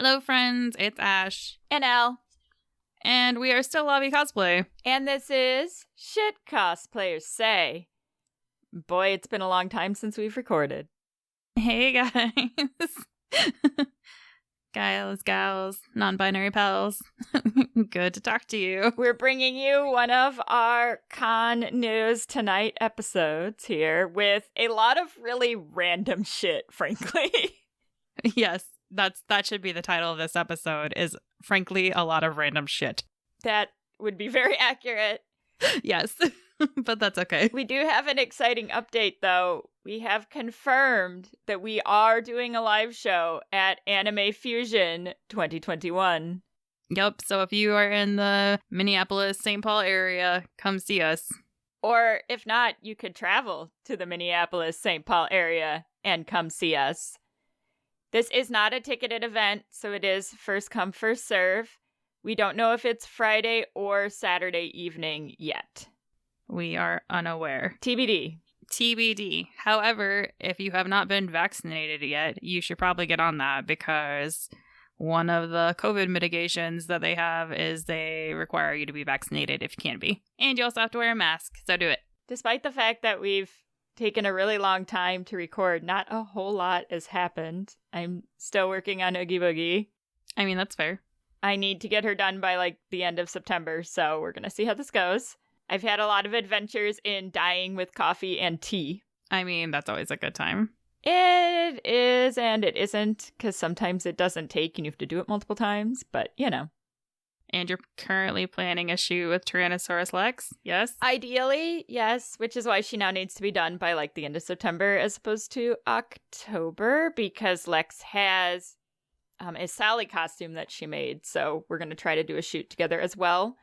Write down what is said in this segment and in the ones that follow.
Hello, friends. It's Ash. And Elle. And we are still Lobby Cosplay. And this is Shit Cosplayers Say. Boy, it's been a long time since we've recorded. Hey, guys. Guys, gals, non-binary pals. Good to talk to you. We're bringing you one of our Con News Tonight episodes here with a lot of really random shit, frankly. Yes, that should be the title of this episode, is frankly a lot of random shit. That would be very accurate. Yes, but that's okay. We do have an exciting update, though. We have confirmed that we are doing a live show at Anime Fusion 2021. Yep, so if you are in the Minneapolis-St. Paul area, come see us. Or if not, you could travel to the Minneapolis-St. Paul area and come see us. This is not a ticketed event, so it is first come, first serve. We don't know if it's Friday or Saturday evening yet. We are unaware. TBD. TBD. However, if you have not been vaccinated yet, you should probably get on that, because one of the COVID mitigations that they have is they require you to be vaccinated if you can't be. And you also have to wear a mask, so do it. Despite the fact that we've taken a really long time to record, not a whole lot has happened. I'm still working on Oogie Boogie. I mean, that's fair. I need to get her done by the end of September, so we're gonna see how this goes. I've had a lot of adventures in dyeing with coffee and tea. I mean, that's always a good time. It is and it isn't, because sometimes it doesn't take and you have to do it multiple times, but you know. And you're currently planning a shoot with Tyrannosaurus Rex, yes? Ideally, yes, which is why she now needs to be done by the end of September as opposed to October, because Lex has a Sally costume that she made, so we're going to try to do a shoot together as well.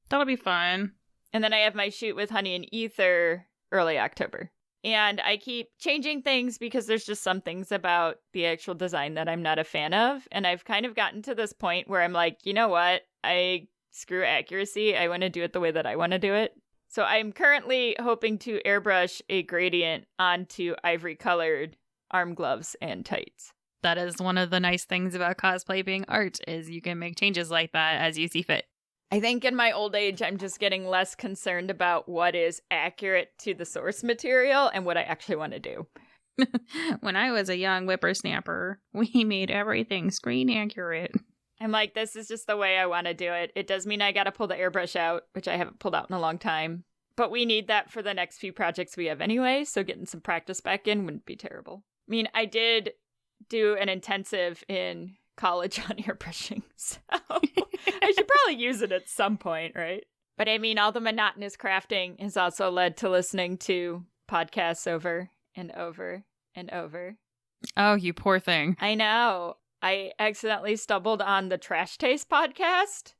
That'll be fun. And then I have my shoot with Honey and Ether early October. And I keep changing things because there's just some things about the actual design that I'm not a fan of. And I've kind of gotten to this point where I'm like, you know what? Screw accuracy. I want to do it the way that I want to do it. So I'm currently hoping to airbrush a gradient onto ivory colored arm gloves and tights. That is one of the nice things about cosplay being art, is you can make changes like that as you see fit. I think in my old age, I'm just getting less concerned about what is accurate to the source material and what I actually want to do. When I was a young whippersnapper, we made everything screen accurate. I'm like, this is just the way I want to do it. It does mean I got to pull the airbrush out, which I haven't pulled out in a long time. But we need that for the next few projects we have anyway, so getting some practice back in wouldn't be terrible. I mean, I did do an intensive in college on airbrushing, so I should probably use it at some point, right? But I mean, all the monotonous crafting has also led to listening to podcasts over and over and over. Oh, you poor thing. I know. I accidentally stumbled on the Trash Taste podcast.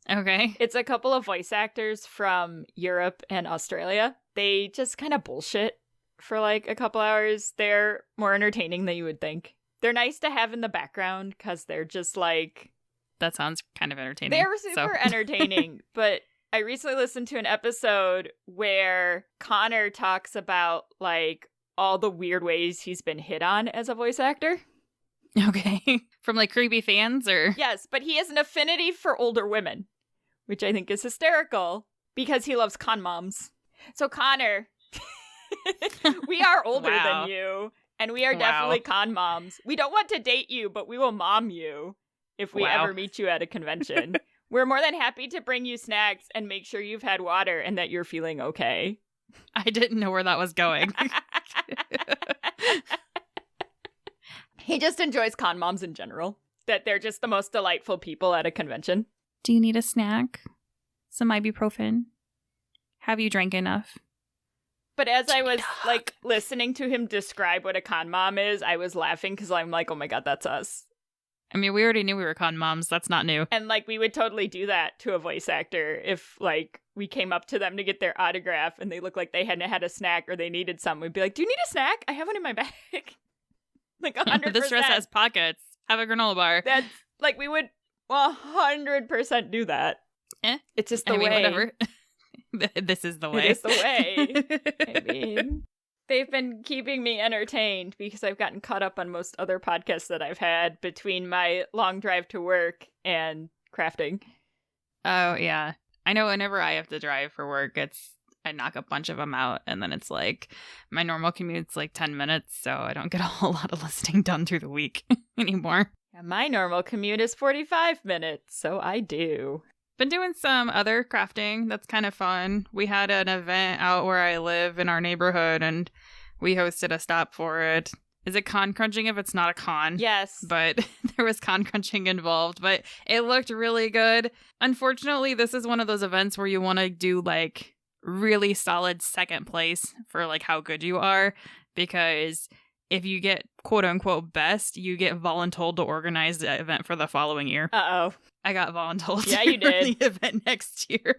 Okay. It's a couple of voice actors from Europe and Australia. They just kind of bullshit for a couple hours. They're more entertaining than you would think. They're nice to have in the background because they're just That sounds kind of entertaining. They're super entertaining, but I recently listened to an episode where Connor talks about all the weird ways he's been hit on as a voice actor. Okay. From creepy fans or? Yes, but he has an affinity for older women, which I think is hysterical because he loves con moms. So Connor, we are older than you. And we are definitely con moms. We don't want to date you, but we will mom you if we ever meet you at a convention. We're more than happy to bring you snacks and make sure you've had water and that you're feeling okay. I didn't know where that was going. He just enjoys con moms in general. That they're just the most delightful people at a convention. Do you need a snack? Some ibuprofen? Have you drank enough? But as I was listening to him describe what a con mom is, I was laughing because I'm like, oh my God, that's us. I mean, we already knew we were con moms. That's not new. And we would totally do that to a voice actor if we came up to them to get their autograph and they looked like they hadn't had a snack or they needed some. We'd be like, do you need a snack? I have one in my bag. 100%. This dress has pockets. Have a granola bar. That's we would 100% do that. It's just the way. Whatever. This is the way. It is the way. I mean, They've been keeping me entertained because I've gotten caught up on most other podcasts that I've had between my long drive to work and crafting. Oh, yeah. I know whenever I have to drive for work, I knock a bunch of them out, and then it's like my normal commute's like 10 minutes, so I don't get a whole lot of listening done through the week anymore. Yeah, my normal commute is 45 minutes, so I do. Been doing some other crafting that's kind of fun. We had an event out where I live in our neighborhood, and we hosted a stop for it. Is it con crunching if it's not a con? Yes. But there was con crunching involved, but it looked really good. Unfortunately, this is one of those events where you want to do like really solid second place for like how good you are, because if you get quote unquote best, you get voluntold to organize the event for the following year. Uh-oh. I got voluntold. Yeah, you did. The event next year.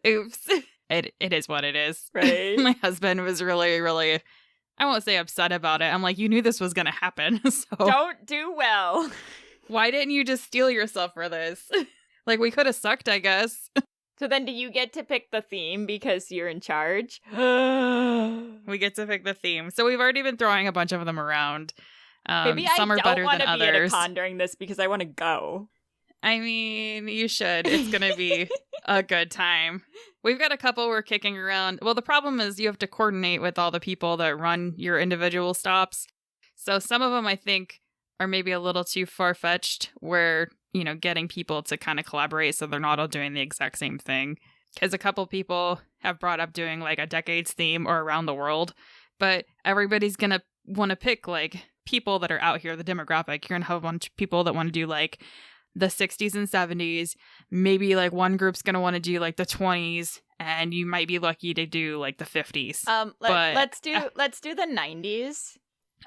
Oops. It is what it is. Right. My husband was really, really, I won't say upset about it. I'm like, you knew this was going to happen. So don't do well. Why didn't you just steel yourself for this? Like, we could have sucked, I guess. So then do you get to pick the theme because you're in charge? We get to pick the theme. So we've already been throwing a bunch of them around. Maybe some are better than others. I don't want to be at a con during this because I want to go. I mean, you should. It's going to be a good time. We've got a couple we're kicking around. Well, the problem is you have to coordinate with all the people that run your individual stops. So some of them I think are maybe a little too far-fetched where, you know, getting people to kind of collaborate so they're not all doing the exact same thing. Because a couple people have brought up doing like a decades theme or around the world, but everybody's going to want to pick like people that are out here, the demographic. You're going to have a bunch of people that want to do like the 60s and 70s. Maybe like one group's going to want to do like the 20s, and you might be lucky to do like the 50s. Let's do the 90s.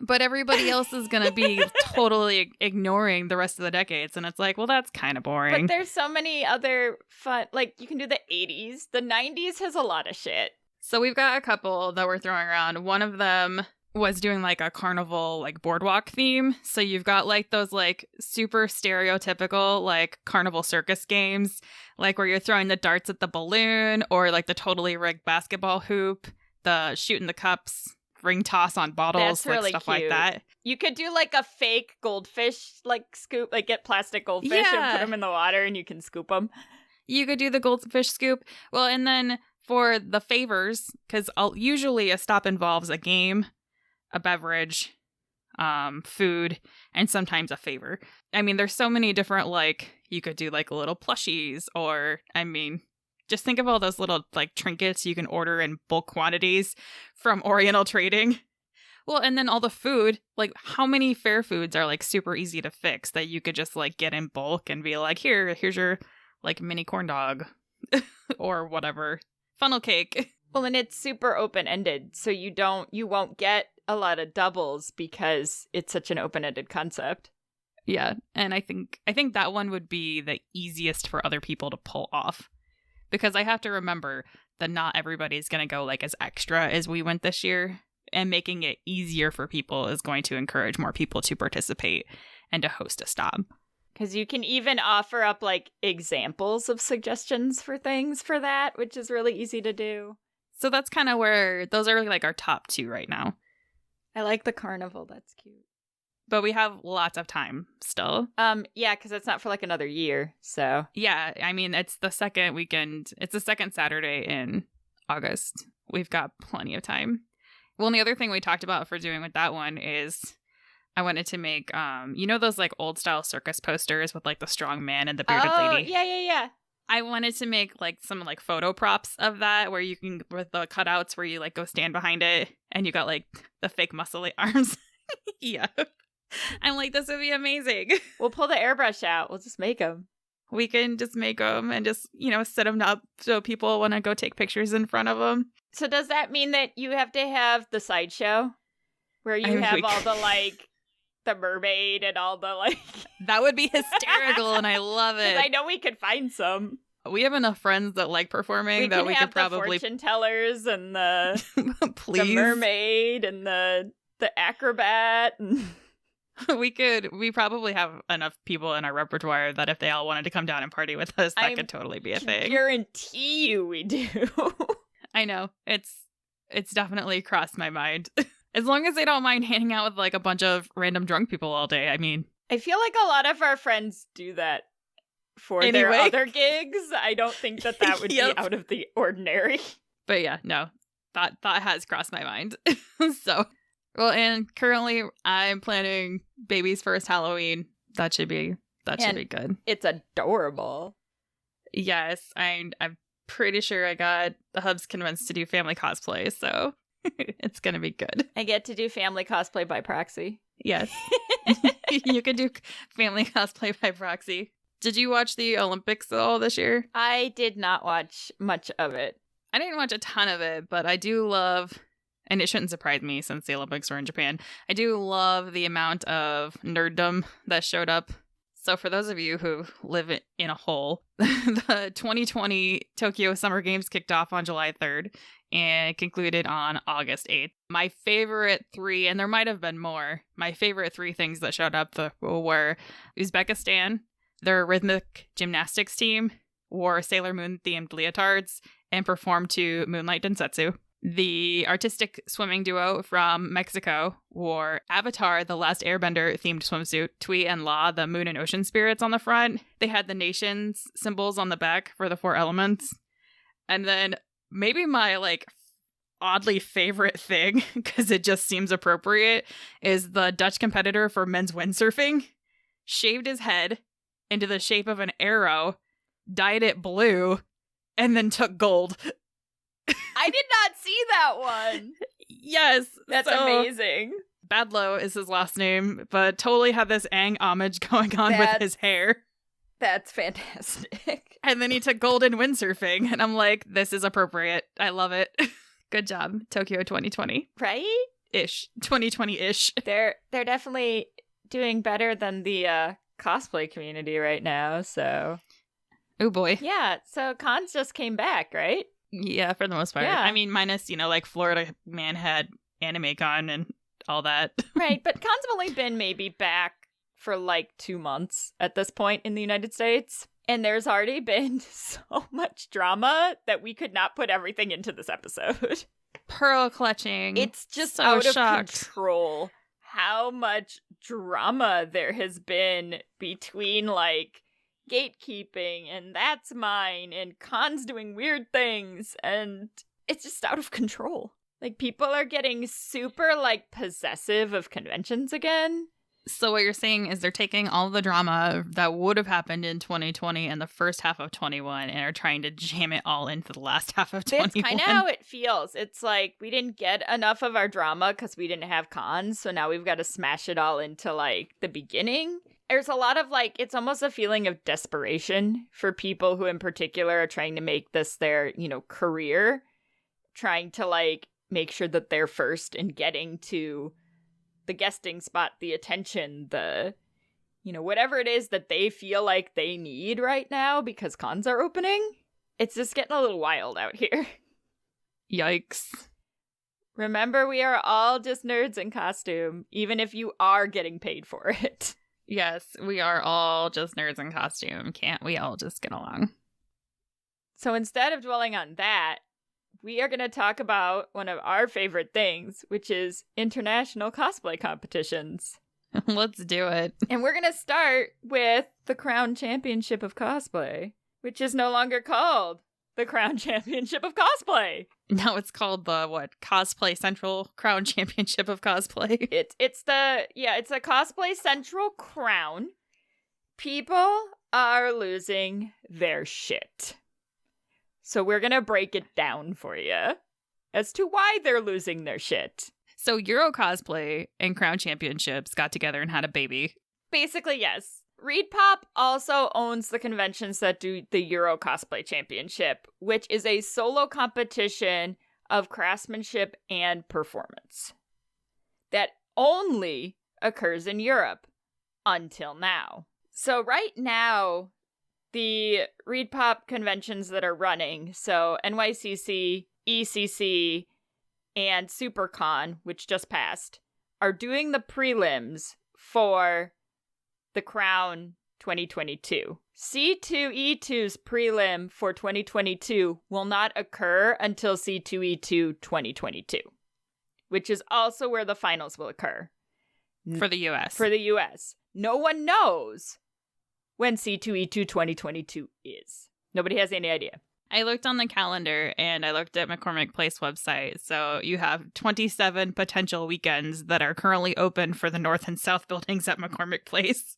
But everybody else is going to be totally ignoring the rest of the decades. And it's like, well, that's kind of boring. But there's so many other fun, like you can do the 80s. The 90s has a lot of shit. So we've got a couple that we're throwing around. One of them was doing like a carnival, like boardwalk theme. So you've got like those like super stereotypical like carnival circus games, like where you're throwing the darts at the balloon, or like the totally rigged basketball hoop, the shooting the cups, ring toss on bottles, like really stuff cute. like that. You could do like a fake goldfish like scoop, like get plastic goldfish and put them in the water and you can scoop them. You could do the goldfish scoop. Well, and then for the favors, because usually a stop involves a game, a beverage, food, and sometimes a favor. I mean, there's so many different, like, you could do like little plushies, or, I mean, just think of all those little like trinkets you can order in bulk quantities from Oriental Trading. Well, and then all the food, like how many fair foods are like super easy to fix that you could just like get in bulk and be like, here's your like mini corn dog or whatever, funnel cake. Well, and it's super open-ended, so you won't get a lot of doubles because it's such an open-ended concept. Yeah, and I think that one would be the easiest for other people to pull off. Because I have to remember that not everybody's going to go like as extra as we went this year, and making it easier for people is going to encourage more people to participate and to host a stop. Because you can even offer up like examples of suggestions for things for that, which is really easy to do. So that's kind of where those are like our top two right now. I like the carnival. That's cute. But we have lots of time still. Yeah, because it's not for like another year, so. Yeah, I mean, it's the second weekend. It's the second Saturday in August. We've got plenty of time. Well, and the other thing we talked about for doing with that one is I wanted to make, you know those like old style circus posters with like the strong man and the bearded lady? Yeah. I wanted to make like some like photo props of that where you can, with the cutouts where you like go stand behind it and you got like the fake muscly arms. Yeah. I'm like, this would be amazing. We'll pull the airbrush out. We'll just make them. We can just make them and just, you know, set them up so people want to go take pictures in front of them. So does that mean that you have to have the sideshow where you have all the like the mermaid and all the like? That would be hysterical and I love it. I know we could find some. We have enough friends that like performing that we could probably the fortune tellers and the please the mermaid and the acrobat and we probably have enough people in our repertoire that if they all wanted to come down and party with us, that could totally be a thing. Guarantee you we do. I know. It's it's definitely crossed my mind. As long as they don't mind hanging out with like a bunch of random drunk people all day. I mean, I feel like a lot of our friends do that for their Anyway. other gigs. I don't think that would Yep. be out of the ordinary. but yeah, no, that has crossed my mind. So, well, and currently I'm planning baby's first Halloween. That should be good. It's adorable. Yes, I'm pretty sure I got the hubs convinced to do family cosplay, so it's gonna be good. I get to do family cosplay by proxy. Yes. You could do family cosplay by proxy. Did you watch the Olympics at all this year? I did not watch much of it. I didn't watch a ton of it, but I do love, and it shouldn't surprise me since the Olympics were in Japan, I do love the amount of nerddom that showed up. So for those of you who live in a hole, the 2020 Tokyo Summer Games kicked off on July 3rd and concluded on August 8th. My favorite three, and there might have been more, my favorite three things that showed up were Uzbekistan, their rhythmic gymnastics team, wore Sailor Moon themed leotards, and performed to Moonlight Densetsu. The artistic swimming duo from Mexico wore Avatar, the Last Airbender themed swimsuit, Tui and La, the moon and ocean spirits on the front. They had the nations symbols on the back for the four elements. And then maybe my oddly favorite thing, because it just seems appropriate, is the Dutch competitor for men's windsurfing shaved his head into the shape of an arrow, dyed it blue, and then took gold. I did not see that one. Yes. That's so amazing. Badlow is his last name, but totally had this Aang homage going on with his hair. That's fantastic. And then he took gold in windsurfing, and I'm like, this is appropriate. I love it. Good job, Tokyo 2020. Right? Ish. 2020-ish. They're definitely doing better than the cosplay community right now, so. Oh boy. Yeah, so cons just came back, right? Yeah, for the most part. Yeah. I mean, minus, Florida Man had Anime Con and all that. Right, but cons have only been maybe back for 2 months at this point in the United States. And there's already been so much drama that we could not put everything into this episode. Pearl clutching. It's just so out of shocked. control how much drama there has been between, gatekeeping and that's mine and cons doing weird things, and it's just out of control. People are getting super possessive of conventions again. So what you're saying is they're taking all the drama that would have happened in 2020 and the first half of 21 and are trying to jam it all into the last half of 21. That's kind of how it feels. It's we didn't get enough of our drama because we didn't have cons, so now we've got to smash it all into the beginning. There's a lot of it's almost a feeling of desperation for people who in particular are trying to make this their, career, trying to make sure that they're first and getting to the guesting spot, the attention, the, whatever it is that they feel like they need right now because cons are opening. It's just getting a little wild out here. Yikes. Remember, we are all just nerds in costume, even if you are getting paid for it. Yes, we are all just nerds in costume. Can't we all just get along? So instead of dwelling on that, we are going to talk about one of our favorite things, which is international cosplay competitions. Let's do it. And we're going to start with the Crown Championship of Cosplay, which is no longer called the Crown Championship of Cosplay. Now it's called the, Cosplay Central Crown Championship of Cosplay. It's a Cosplay Central Crown. People are losing their shit. So we're going to break it down for you as to why they're losing their shit. So Euro Cosplay and Crown Championships got together and had a baby. Basically, yes. ReedPop also owns the conventions that do the Euro Cosplay Championship, which is a solo competition of craftsmanship and performance that only occurs in Europe until now. So right now, the ReedPop conventions that are running, so NYCC, ECC, and SuperCon, which just passed, are doing the prelims for the Crown 2022. C2E2's prelim for 2022 will not occur until C2E2 2022, which is also where the finals will occur. For the US. For the US. No one knows when C2E2 2022 is. Nobody has any idea. I looked on the calendar and I looked at McCormick Place website. So you have 27 potential weekends that are currently open for the North and South buildings at McCormick Place.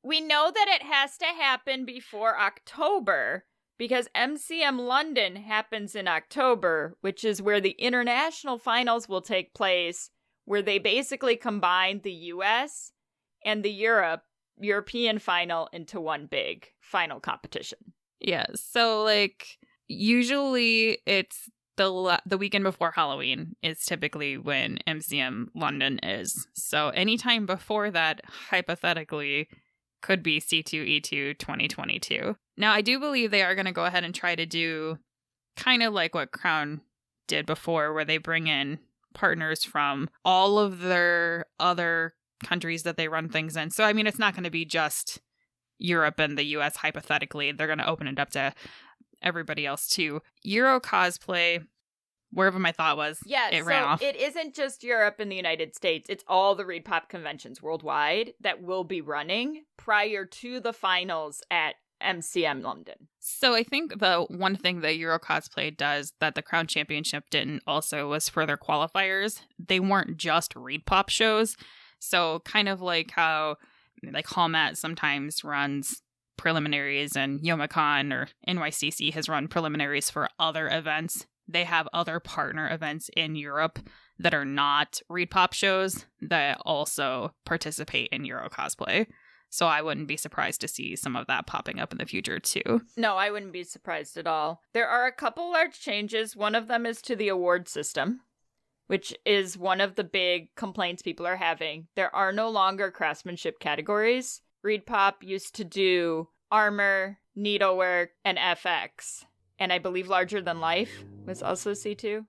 We know that it has to happen before October because MCM London happens in October, which is where the international finals will take place, where they basically combine the US and the European final into one big final competition. Yeah, so like usually it's the weekend before Halloween is typically when MCM London is. So anytime before that, hypothetically, could be C2E2 2022. Now, I do believe they are going to go ahead and try to do kind of like what Crown did before, where they bring in partners from all of their other countries that they run things in. So, I mean, it's not going to be just Europe and the US, hypothetically. They're going to open it up to everybody else, too. Euro Cosplay, wherever my thought was, it ran off. It isn't just Europe and the United States. It's all the ReedPop conventions worldwide that will be running prior to the finals at MCM London. So I think the one thing that Euro Cosplay does that the Crown Championship didn't also was for their qualifiers. They weren't just ReedPop shows. So kind of like how like Hallmat sometimes runs preliminaries and Youmacon or NYCC has run preliminaries for other events. They have other partner events in Europe that are not ReedPop shows that also participate in Euro Cosplay. So I wouldn't be surprised to see some of that popping up in the future, too. No, I wouldn't be surprised at all. There are a couple large changes. One of them is to the award system, which is one of the big complaints people are having. There are no longer craftsmanship categories. ReedPop used to do armor, needlework, and FX. And I believe Larger Than Life was also C2.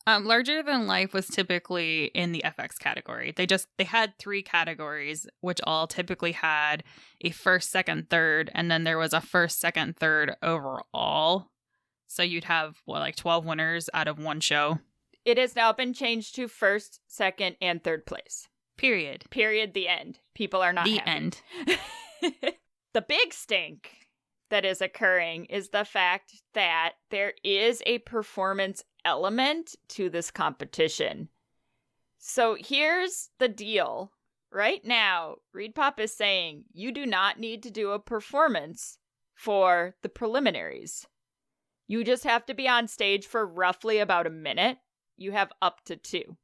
Larger Than Life was typically in the FX category. They had 3 categories, which all typically had a first, second, third, and then there was a first, second, third overall. So you'd have, 12 winners out of one show? It has now been changed to first, second, and third place. Period. Period, the end. People are not the happy. End. The big stink that is occurring is the fact that there is a performance element to this competition. So here's the deal. Right now, ReedPop is saying you do not need to do a performance for the preliminaries. You just have to be on stage for roughly about a minute. You have up to 2.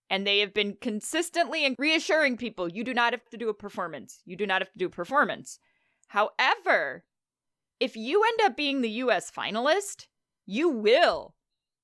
And they have been consistently reassuring people, you do not have to do a performance. You do not have to do a performance. However, if you end up being the US finalist, you will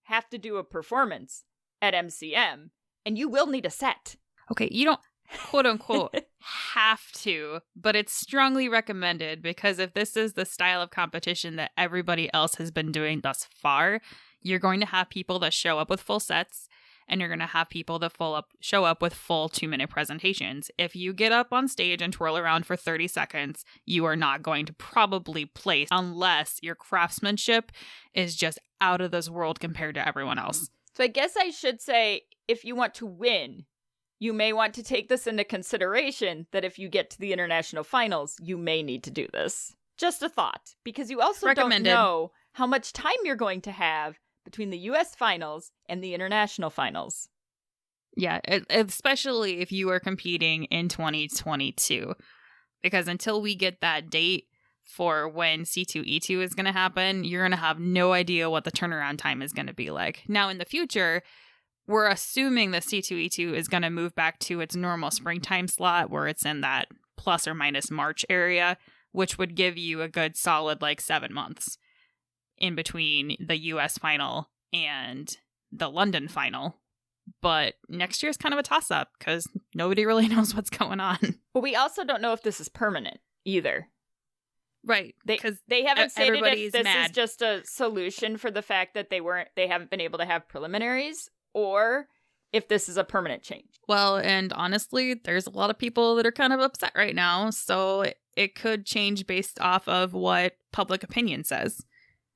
have to do a performance at MCM, and you will need a set. Okay, you don't quote unquote have to, but it's strongly recommended because if this is the style of competition that everybody else has been doing thus far, you're going to have people that show up with full sets, and you're going to have people that show up with full 2-minute presentations. If you get up on stage and twirl around for 30 seconds, you are not going to probably place unless your craftsmanship is just out of this world compared to everyone else. So I guess I should say, if you want to win, you may want to take this into consideration that if you get to the international finals, you may need to do this. Just a thought, because you also don't know how much time you're going to have between the US finals and the international finals. Yeah, especially if you are competing in 2022. Because until we get that date for when C2E2 is going to happen, you're going to have no idea what the turnaround time is going to be like. Now, in the future, we're assuming that C2E2 is going to move back to its normal springtime slot where it's in that plus or minus March area, which would give you a good solid 7 months in between the US final and the London final. But next year's kind of a toss-up because nobody really knows what's going on. But we also don't know if this is permanent either. Right. Because they haven't stated if this mad. Is just a solution for the fact that they haven't been able to have preliminaries, or if this is a permanent change. Well, and honestly, there's a lot of people that are kind of upset right now. So it could change based off of what public opinion says.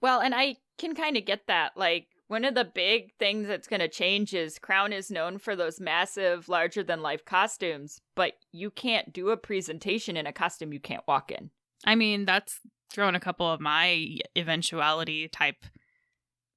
Well, and I can kind of get that. Like, one of the big things that's going to change is Crown is known for those massive, larger-than-life costumes, but you can't do a presentation in a costume you can't walk in. I mean, that's thrown a couple of my eventuality type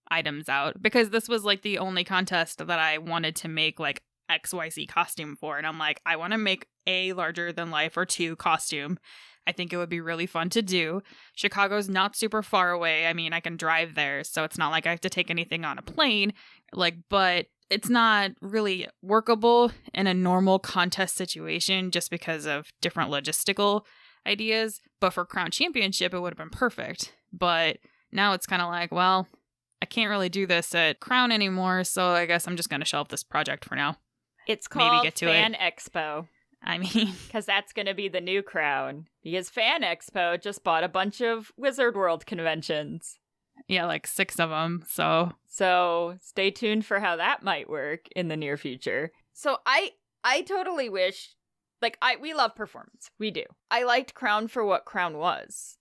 items out, because this was like the only contest that I wanted to make like XYZ costume for. And I'm like, I want to make a larger-than-life or two costume. I think it would be really fun to do. Chicago's not super far away. I mean, I can drive there, so it's not like I have to take anything on a plane. But it's not really workable in a normal contest situation just because of different logistical ideas. But for Crown Championship, it would have been perfect. But now it's kind of like, well, I can't really do this at Crown anymore, so I guess I'm just going to shelve this project for now. It's called Maybe get to Fan it. Expo. I mean, because that's going to be the new Crown. Because Fan Expo just bought a bunch of Wizard World conventions. yeah, like 6 of them. So stay tuned for how that might work in the near future. So I totally wish, like, we love performance. We do. I liked Crown for what Crown was.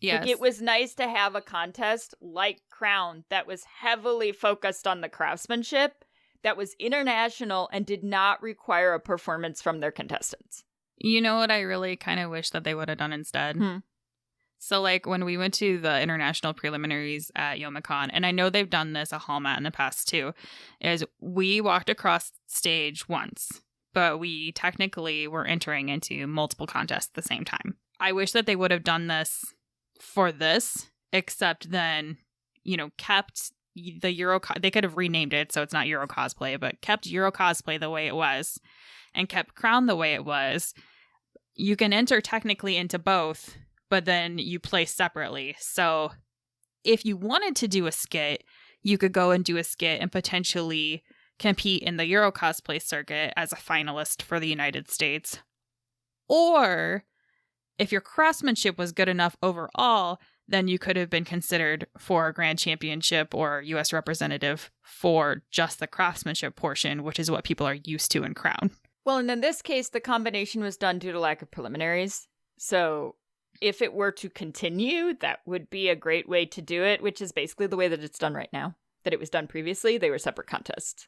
yes. Like, it was nice to have a contest like Crown that was heavily focused on the craftsmanship, that was international, and did not require a performance from their contestants. You know what I really kind of wish that they would have done instead? So, like, when we went to the international preliminaries at Youmacon, and I know they've done this at Hallmat in the past too, is we walked across stage once, but we technically were entering into multiple contests at the same time. I wish that they would have done this for this, except then, kept the they could have renamed it so it's not Euro Cosplay, but kept Euro Cosplay the way it was and kept Crown the way it was. You can enter technically into both, but then you play separately. So if you wanted to do a skit, you could go and do a skit and potentially compete in the Euro Cosplay circuit as a finalist for the United States. Or if your craftsmanship was good enough overall, then you could have been considered for a grand championship or U.S. representative for just the craftsmanship portion, which is what people are used to in Crown. Well, and in this case, the combination was done due to lack of preliminaries. So if it were to continue, that would be a great way to do it, which is basically the way that it's done right now. That it was done previously, they were separate contests.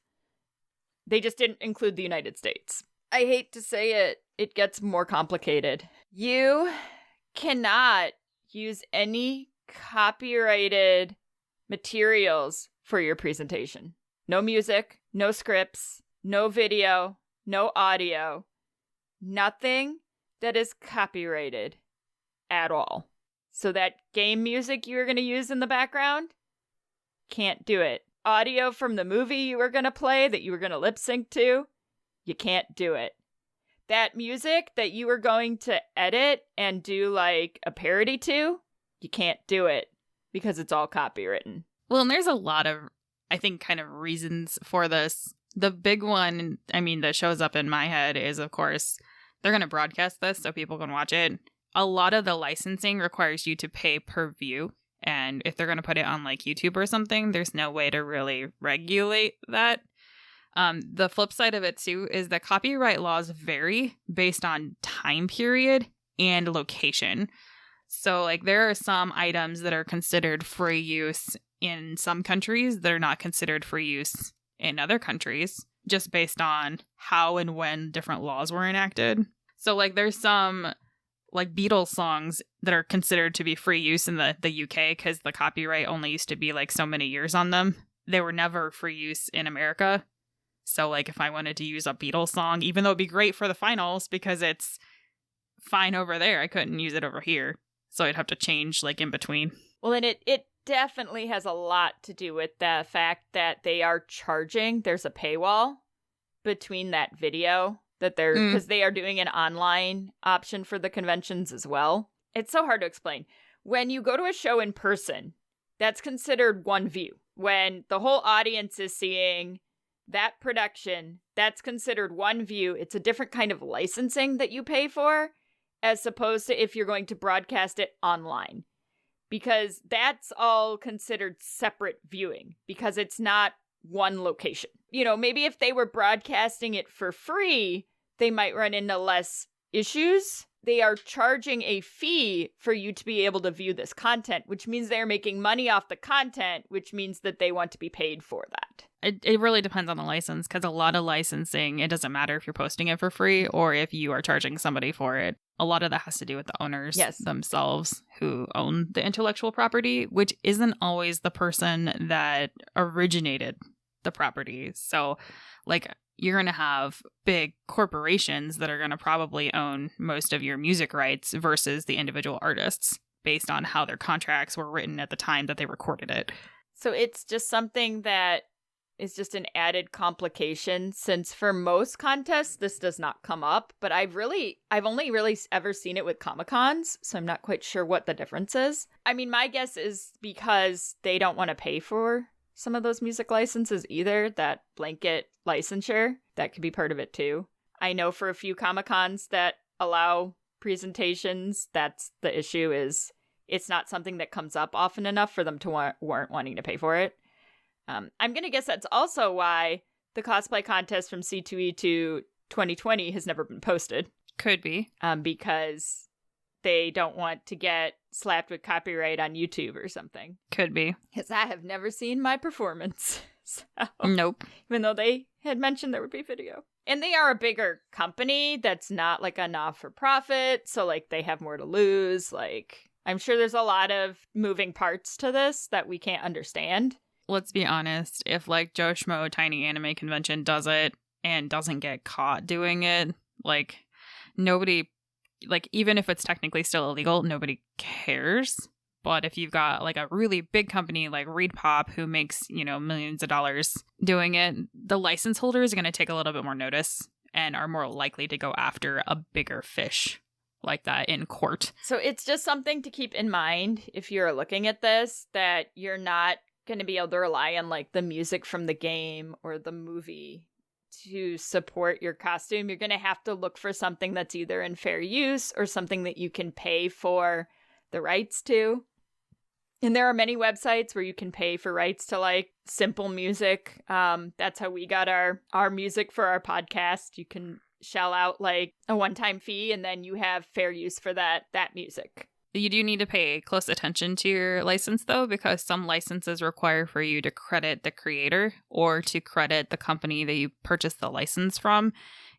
They just didn't include the United States. I hate to say it, it gets more complicated. You cannot use any copyrighted materials for your presentation. No music, no scripts, no video, no audio, nothing that is copyrighted at all. So that game music you were going to use in the background, can't do it. Audio from the movie you were going to play that you were going to lip sync to, you can't do it. That music that you were going to edit and do like a parody to, you can't do it because it's all copywritten. Well, and there's a lot of, I think, kind of reasons for this. The big one, I mean, that shows up in my head is, of course, they're going to broadcast this so people can watch it. A lot of the licensing requires you to pay per view. And if they're going to put it on like YouTube or something, there's no way to really regulate that. The flip side of it, too, is that copyright laws vary based on time period and location. So, like, there are some items that are considered free use in some countries that are not considered free use in other countries, just based on how and when different laws were enacted. So, like, there's some, like, Beatles songs that are considered to be free use in the UK because the copyright only used to be, like, so many years on them. They were never free use in America. So, like, if I wanted to use a Beatles song, even though it'd be great for the finals because it's fine over there, I couldn't use it over here. So I'd have to change, like, in between. Well, and it definitely has a lot to do with the fact that they are charging. There's a paywall between that video that they're, because they are doing an online option for the conventions as well. It's so hard to explain. When you go to a show in person, that's considered one view. When the whole audience is seeing that production, that's considered one view. It's a different kind of licensing that you pay for, as opposed to if you're going to broadcast it online. Because that's all considered separate viewing, because it's not one location. You know, maybe if they were broadcasting it for free, they might run into less issues, they are charging a fee for you to be able to view this content, which means they're making money off the content, which means that they want to be paid for that. It really depends on the license, because a lot of licensing, it doesn't matter if you're posting it for free or if you are charging somebody for it. A lot of that has to do with the owners themselves who own the intellectual property, which isn't always the person that originated the property. So, like, you're going to have big corporations that are going to probably own most of your music rights versus the individual artists based on how their contracts were written at the time that they recorded it. So it's just something that is just an added complication, since for most contests this does not come up, but I've only really ever seen it with Comic-Cons, so I'm not quite sure what the difference is. I mean, my guess is because they don't want to pay for some of those music licenses either, that blanket licensure, that could be part of it too. I know for a few Comic-Cons that allow presentations, that's the issue, is it's not something that comes up often enough for them to warrant wanting to pay for it. I'm going to guess that's also why the cosplay contest from C2E2 2020 has never been posted. Could be. Because they don't want to get slapped with copyright on YouTube or something. Could be. Because I have never seen my performance. So, nope. Even though they had mentioned there would be video. And they are a bigger company that's not like a not-for-profit, so like they have more to lose. Like, I'm sure there's a lot of moving parts to this that we can't understand. Let's be honest, if like Joe Schmo Tiny Anime Convention does it and doesn't get caught doing it, like nobody, like even if it's technically still illegal, nobody cares. But if you've got like a really big company like ReedPop who makes, you know, millions of dollars doing it, the license holders are going to take a little bit more notice and are more likely to go after a bigger fish like that in court. So it's just something to keep in mind if you're looking at this, that you're not going to be able to rely on like the music from the game or the movie to support your costume. You're going to have to look for something that's either in fair use or something that you can pay for the rights to. And there are many websites where you can pay for rights to like simple music. That's how we got our music for our podcast. You can shell out like a one-time fee and then you have fair use for that music. You do need to pay close attention to your license, though, because some licenses require for you to credit the creator or to credit the company that you purchased the license from.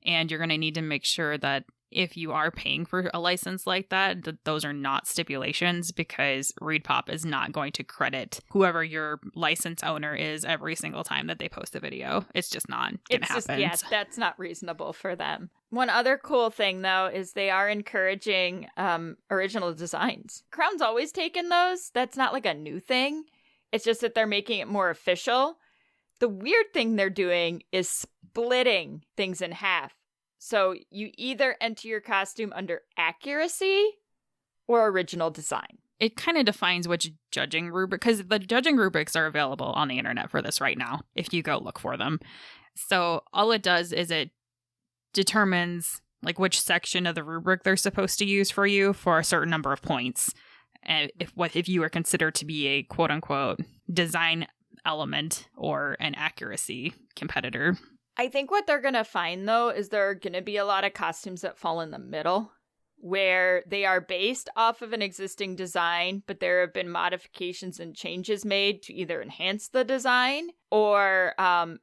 And you're going to need to make sure that if you are paying for a license like that, those are not stipulations, because ReedPop is not going to credit whoever your license owner is every single time that they post a video. It's just not going to happen. Yeah, that's not reasonable for them. One other cool thing, though, is they are encouraging original designs. Crown's always taken those. That's not like a new thing. It's just that they're making it more official. The weird thing they're doing is splitting things in half. So you either enter your costume under accuracy or original design. It kind of defines which judging rubric, because the judging rubrics are available on the internet for this right now, if you go look for them. So all it does is it determines like which section of the rubric they're supposed to use for you for a certain number of points. And if you are considered to be a quote unquote design element or an accuracy competitor. I think what they're going to find, though, is there are going to be a lot of costumes that fall in the middle, where they are based off of an existing design, but there have been modifications and changes made to either enhance the design or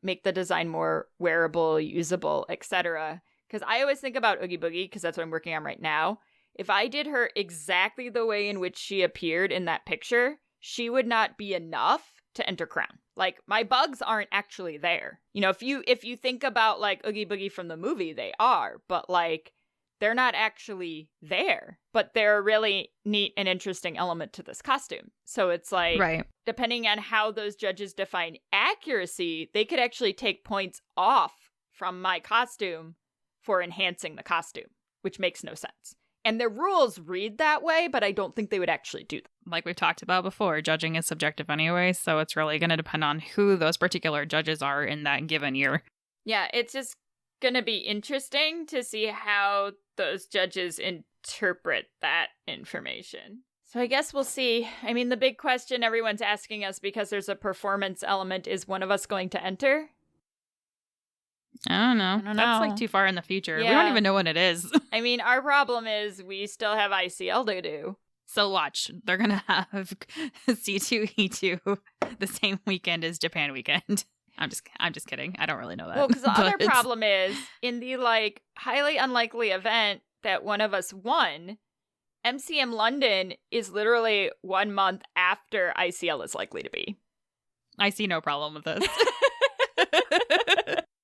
make the design more wearable, usable, etc. Because I always think about Oogie Boogie, because that's what I'm working on right now. If I did her exactly the way in which she appeared in that picture, she would not be enough to enter Crown. Like, my bugs aren't actually there. You know, if you think about, like, Oogie Boogie from the movie, they are. But, like, they're not actually there. But they're a really neat and interesting element to this costume. So it's like, right, depending on how those judges define accuracy, they could actually take points off from my costume for enhancing the costume, which makes no sense. And the rules read that way, but I don't think they would actually do that. Like we've talked about before, judging is subjective anyway, so it's really going to depend on who those particular judges are in that given year. Yeah, it's just going to be interesting to see how those judges interpret that information. So I guess we'll see. I mean, the big question everyone's asking us, because there's a performance element, is one of us going to enter? I don't know. I don't That's know. like too far in the future. We Yeah. don't even know when it is. I mean, our problem is we still have ICL to do. So watch, they're gonna have C2E2 the same weekend as Japan weekend. I'm just kidding. I don't really know that. Well, because the other But- problem is in the like highly unlikely event that one of us won, MCM London is literally 1 month after ICL is likely to be. I see no problem with this.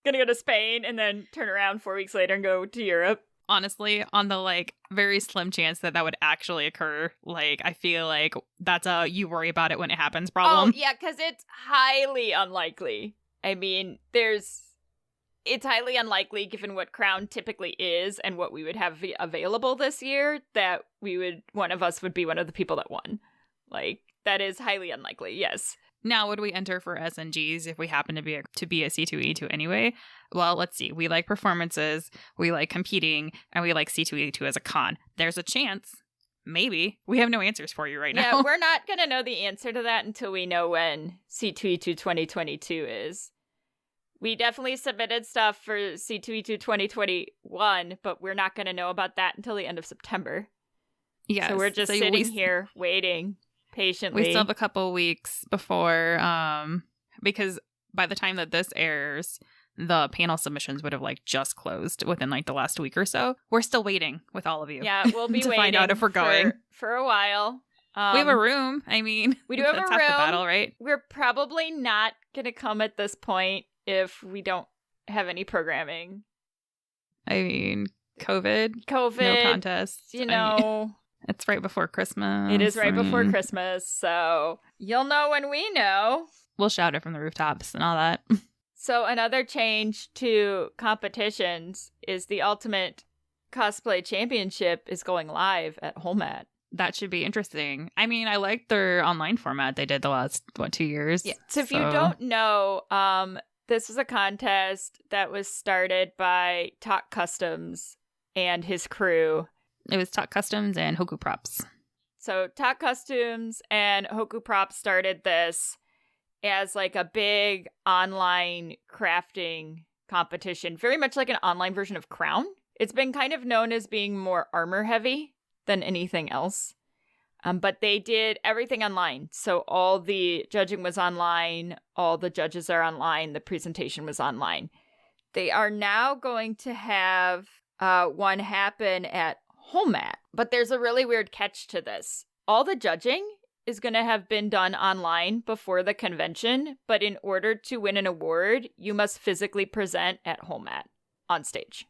Gonna go to Spain and then turn around 4 weeks later and go to Europe. Honestly, on the like very slim chance that would actually occur, like I feel like that's a you worry about it when it happens problem. Oh, yeah, because it's highly unlikely. I mean, it's highly unlikely given what Crown typically is and what we would have available this year that one of us would be one of the people that won. Like, that is highly unlikely, yes. Now, would we enter for SNGs if we happen to be a C2E2 anyway? Well, let's see. We like performances, we like competing, and we like C2E2 as a con. There's a chance. Maybe. We have no answers for you right now. Yeah, we're not going to know the answer to that until we know when C2E2 2022 is. We definitely submitted stuff for C2E2 2021, but we're not going to know about that until the end of September. Yes. So we're just sitting here waiting patiently. We still have a couple weeks before, because by the time that this airs, the panel submissions would have like just closed within like the last week or so. We're still waiting with all of you. Yeah, we'll be to waiting find out if we're going for a while. We have a room. I mean, we do have that's a half room. the battle, right? We're probably not going to come at this point if we don't have any programming. I mean, COVID, no contests. You I know, mean, it's right before Christmas. it is right I before mean, Christmas, so you'll know when we know. We'll shout it from the rooftops and all that. So another change to competitions is the Ultimate Cosplay Championship is going live at Holmat. That should be interesting. I mean, I like their online format they did the last, 2 years? Yeah. So if you don't know, this was a contest that was started by Talk Customs and his crew. It was Talk Customs and Hoku Props. So Talk Customs and Hoku Props started this as like a big online crafting competition, very much like an online version of Crown. It's been kind of known as being more armor heavy than anything else. But they did everything online. So all the judging was online. All the judges are online. The presentation was online. They are now going to have one happen at Holmat. But there's a really weird catch to this. All the judging is going to have been done online before the convention. But in order to win an award, you must physically present at Holmat on stage.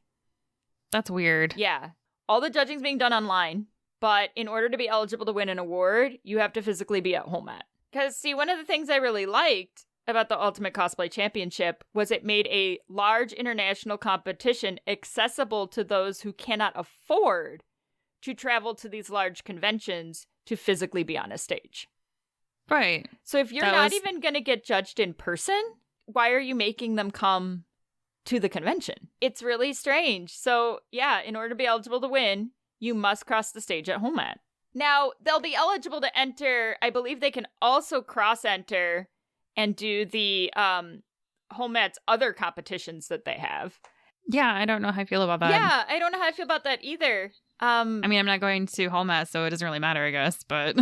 That's weird. Yeah. All the judging's being done online. But in order to be eligible to win an award, you have to physically be at Holmat. Because, see, one of the things I really liked about the Ultimate Cosplay Championship was it made a large international competition accessible to those who cannot afford to travel to these large conventions to physically be on a stage. Right. So if you're not even going to get judged in person, why are you making them come to the convention? It's really strange. So, yeah, in order to be eligible to win, you must cross the stage at Holmat. Now, they'll be eligible to enter. I believe they can also cross-enter and do the Holmat's other competitions that they have. Yeah, I don't know how I feel about that. Yeah, I don't know how I feel about that either. I mean, I'm not going to Holmat, so it doesn't really matter, I guess, but...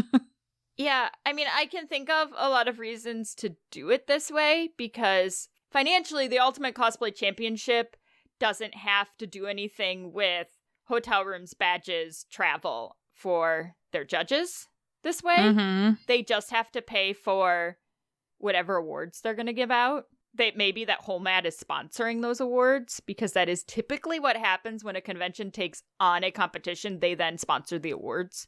Yeah, I mean, I can think of a lot of reasons to do it this way, because financially, the Ultimate Cosplay Championship doesn't have to do anything with hotel rooms, badges, travel for their judges this way. Mm-hmm. They just have to pay for whatever awards they're going to give out. Maybe that Holmat is sponsoring those awards, because that is typically what happens when a convention takes on a competition. They then sponsor the awards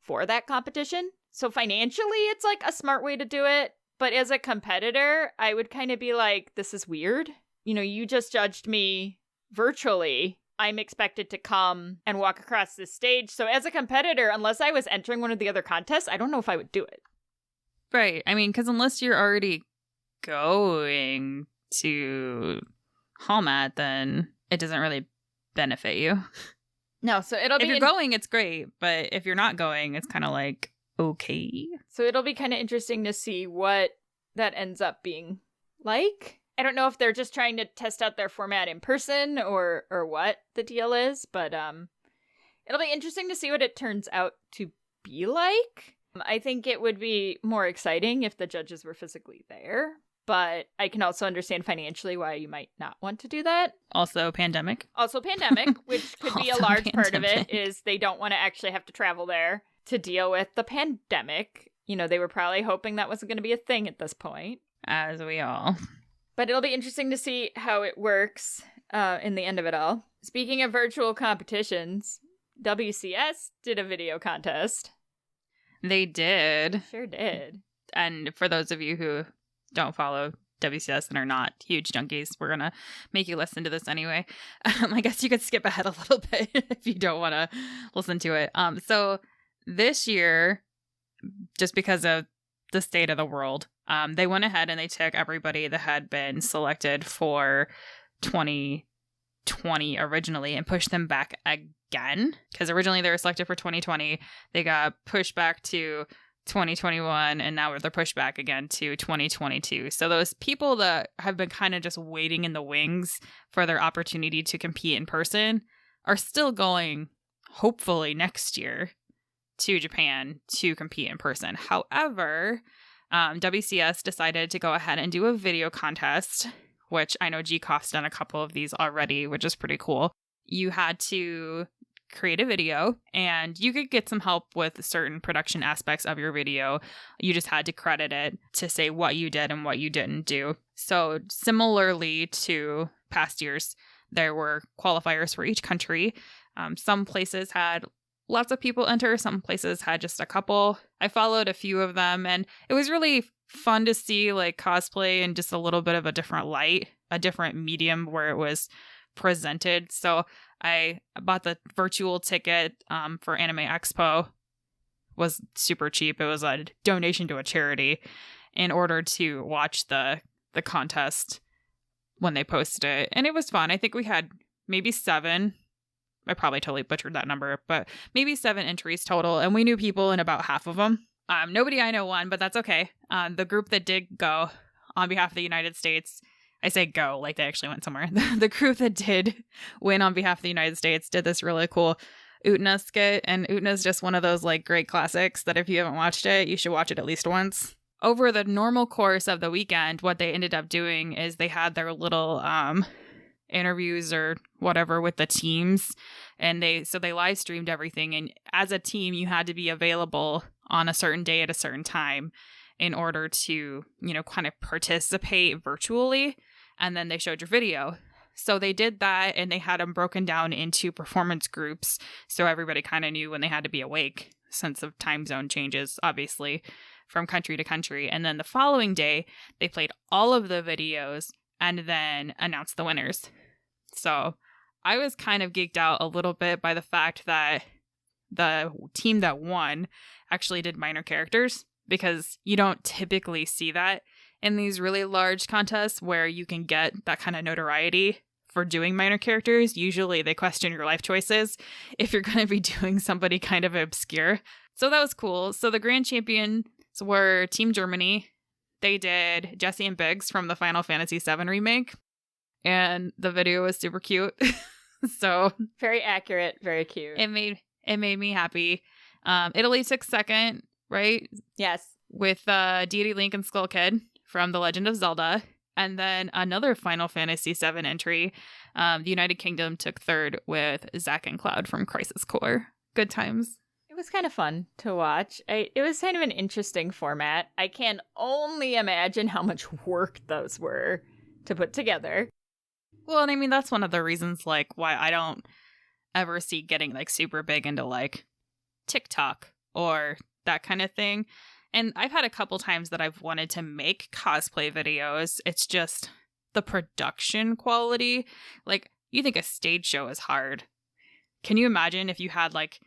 for that competition. So financially, it's like a smart way to do it. But as a competitor, I would kind of be like, this is weird. You know, you just judged me virtually. I'm expected to come and walk across this stage. So as a competitor, unless I was entering one of the other contests, I don't know if I would do it. Right. I mean, because unless you're already going to Holmat, then it doesn't really benefit you. No, so it'll be... If you're going, it's great. But if you're not going, it's kind of like, okay. So it'll be kind of interesting to see what that ends up being like. I don't know if they're just trying to test out their format in person or what the deal is, but it'll be interesting to see what it turns out to be like. I think it would be more exciting if the judges were physically there, but I can also understand financially why you might not want to do that. Also pandemic, which could be a large part of it, is they don't want to actually have to travel there to deal with the pandemic. You know, they were probably hoping that wasn't going to be a thing at this point. As we all. But it'll be interesting to see how it works in the end of it all. Speaking of virtual competitions, WCS did a video contest. They did. Sure did. And for those of you who don't follow WCS and are not huge junkies, we're going to make you listen to this anyway. I guess you could skip ahead a little bit if you don't want to listen to it. So this year, just because of the state of the world, they went ahead and they took everybody that had been selected for 2020 originally and pushed them back again, because originally they were selected for 2020. They got pushed back to 2021, and now they're pushed back again to 2022. So those people that have been kind of just waiting in the wings for their opportunity to compete in person are still going, hopefully next year, to Japan to compete in person. However, WCS decided to go ahead and do a video contest, which I know GCOF's done a couple of these already, which is pretty cool. You had to create a video, and you could get some help with certain production aspects of your video. You just had to credit it to say what you did and what you didn't do. So similarly to past years, there were qualifiers for each country. Some places had lots of people enter. Some places had just a couple. I followed a few of them, and it was really fun to see like cosplay in just a little bit of a different light, a different medium where it was presented. So I bought the virtual ticket for Anime Expo. It was super cheap. It was a donation to a charity in order to watch the contest when they posted it. And it was fun. I think we had maybe 7. I probably totally butchered that number, but maybe 7 entries total. And we knew people in about half of them. Nobody I know won, but that's okay. The group that did go on behalf of the United States, I say go, like they actually went somewhere. The group that did win on behalf of the United States did this really cool Utena skit. And Utena is just one of those like great classics that if you haven't watched it, you should watch it at least once. Over the normal course of the weekend, what they ended up doing is they had their little interviews or whatever with the teams, and they live streamed everything, and as a team you had to be available on a certain day at a certain time in order to, you know, kind of participate virtually, and then they showed your video. So they did that, and they had them broken down into performance groups so everybody kind of knew when they had to be awake, since of time zone changes obviously from country to country. And then the following day they played all of the videos and then announced the winners. So I was kind of geeked out a little bit by the fact that the team that won actually did minor characters, because you don't typically see that in these really large contests where you can get that kind of notoriety for doing minor characters. Usually they question your life choices if you're going to be doing somebody kind of obscure. So that was cool. So the grand champions were Team Germany. They did Jessie and Biggs from the Final Fantasy VII remake, and the video was super cute. So very accurate, very cute. It made me happy. Italy took second, right? Yes, with Deity Link and Skull Kid from The Legend of Zelda, and then another Final Fantasy VII entry. The United Kingdom took third with Zack and Cloud from Crisis Core. Good times. It was kind of fun to watch. It was kind of an interesting format. I can only imagine how much work those were to put together. Well, and I mean, that's one of the reasons, like, why I don't ever see getting, like, super big into, like, TikTok or that kind of thing. And I've had a couple times that I've wanted to make cosplay videos. It's just the production quality. Like, you think a stage show is hard. Can you imagine if you had, like,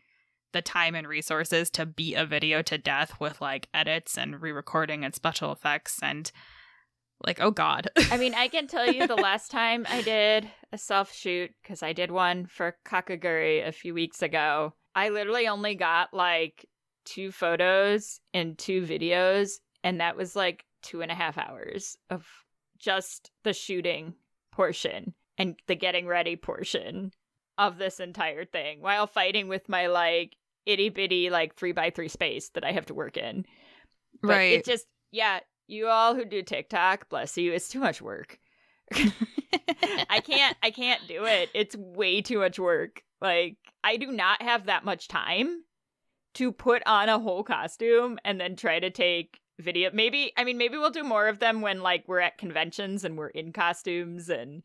the time and resources to beat a video to death with, like, edits and re-recording and special effects and, like, oh god. I mean, I can tell you the last time I did a self-shoot, because I did one for Kakaguri a few weeks ago, I literally only got, like, 2 photos and 2 videos, and that was, like, 2.5 hours of just the shooting portion and the getting ready portion of this entire thing while fighting with my like itty bitty like 3x3 space that I have to work in. But right. it just, yeah, you all who do TikTok, bless you, it's too much work. I can't do it. It's way too much work. Like, I do not have that much time to put on a whole costume and then try to take video. Maybe we'll do more of them when like we're at conventions and we're in costumes and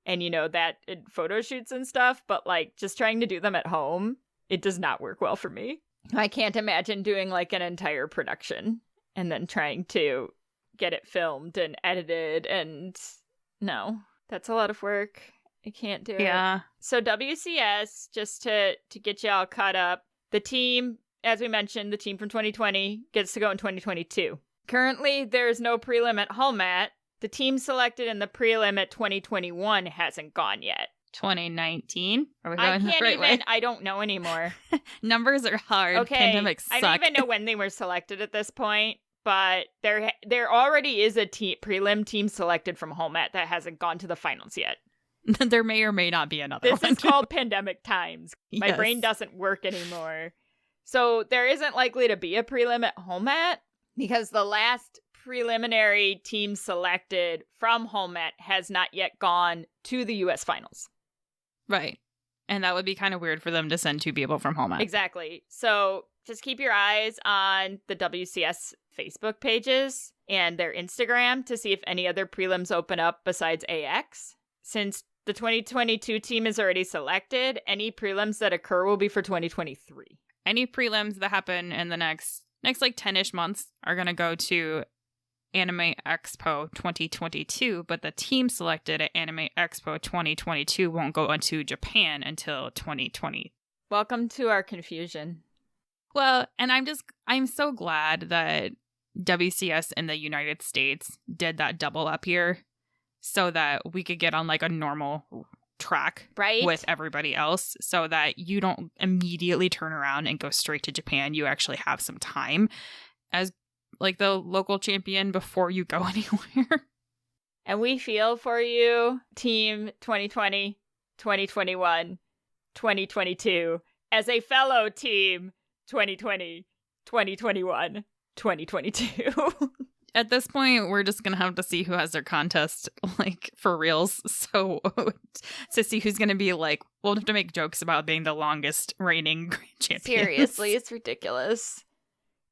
you know that photo shoots and stuff, but like just trying to do them at home, it does not work well for me. I can't imagine doing like an entire production and then trying to get it filmed and edited, and no, that's a lot of work. I can't do it. Yeah. So WCS, just to get you all caught up, the team, as we mentioned, the team from 2020 gets to go in 2022. Currently, there is no prelim at Hallmat. The team selected in the prelim at 2021 hasn't gone yet. 2019? Are we going I the can't right even, way? I don't know anymore. Numbers are hard. Okay. Pandemic suck. I don't even know when they were selected at this point, but there already is a prelim team selected from Hallmat that hasn't gone to the finals yet. There may or may not be another This one. is called pandemic times. My Yes. brain doesn't work anymore. So there isn't likely to be a prelim at Hallmat because the last preliminary team selected from Hallmat has not yet gone to the U.S. finals. Right. And that would be kind of weird for them to send two people from Hallmat. Exactly. So just keep your eyes on the WCS Facebook pages and their Instagram to see if any other prelims open up besides AX. Since the 2022 team is already selected, any prelims that occur will be for 2023. Any prelims that happen in the next like 10-ish months are going to go to Anime Expo 2022, but the team selected at Anime Expo 2022 won't go into Japan until 2020. Welcome to our confusion. Well, and I'm so glad that WCS in the United States did that double up year so that we could get on like a normal track Right? with everybody else so that you don't immediately turn around and go straight to Japan. You actually have some time as like the local champion before you go anywhere. And we feel for you, team 2020, 2021, 2022, as a fellow team 2020, 2021, 2022. At this point, we're just going to have to see who has their contest, like, for reals. So, to see who's going to be, like, we'll have to make jokes about being the longest reigning champion. Seriously, it's ridiculous.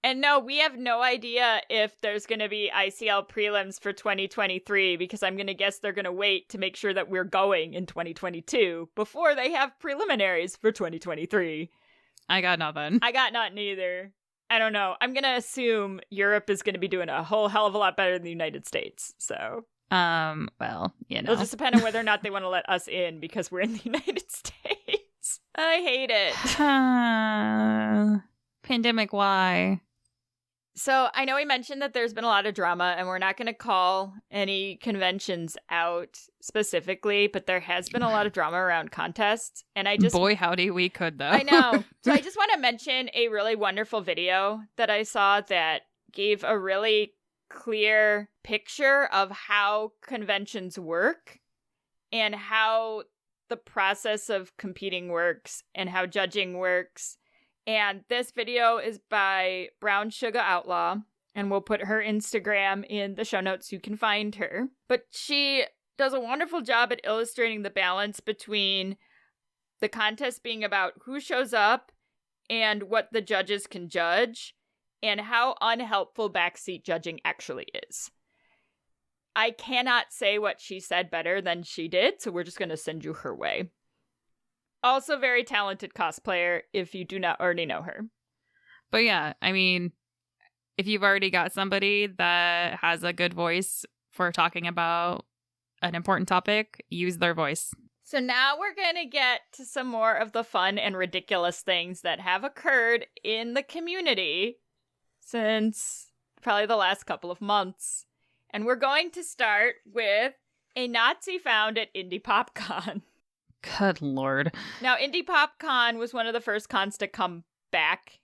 And no, we have no idea if there's going to be ICL prelims for 2023, because I'm going to guess they're going to wait to make sure that we're going in 2022 before they have preliminaries for 2023. I got nothing. I got nothing either. I don't know. I'm going to assume Europe is going to be doing a whole hell of a lot better than the United States. So, well, you know. it'll just depend on whether or not they want to let us in because we're in the United States. I hate it. Pandemic, why? So I know we mentioned that there's been a lot of drama, and we're not going to call any conventions out specifically, but there has been a lot of drama around contests. And I just... Boy, howdy, we could, though. I know. So I just want to mention a really wonderful video that I saw that gave a really clear picture of how conventions work and how the process of competing works and how judging works. And this video is by Brown Sugar Outlaw, and we'll put her Instagram in the show notes so you can find her. But she does a wonderful job at illustrating the balance between the contest being about who shows up and what the judges can judge, and how unhelpful backseat judging actually is. I cannot say what she said better than she did, so we're just going to send you her way. Also very talented cosplayer, if you do not already know her. But yeah, I mean, if you've already got somebody that has a good voice for talking about an important topic, use their voice. So now we're going to get to some more of the fun and ridiculous things that have occurred in the community since probably the last couple of months. And we're going to start with a Nazi found at Indie PopCon. Good lord. Now, Indie PopCon was one of the first cons to come back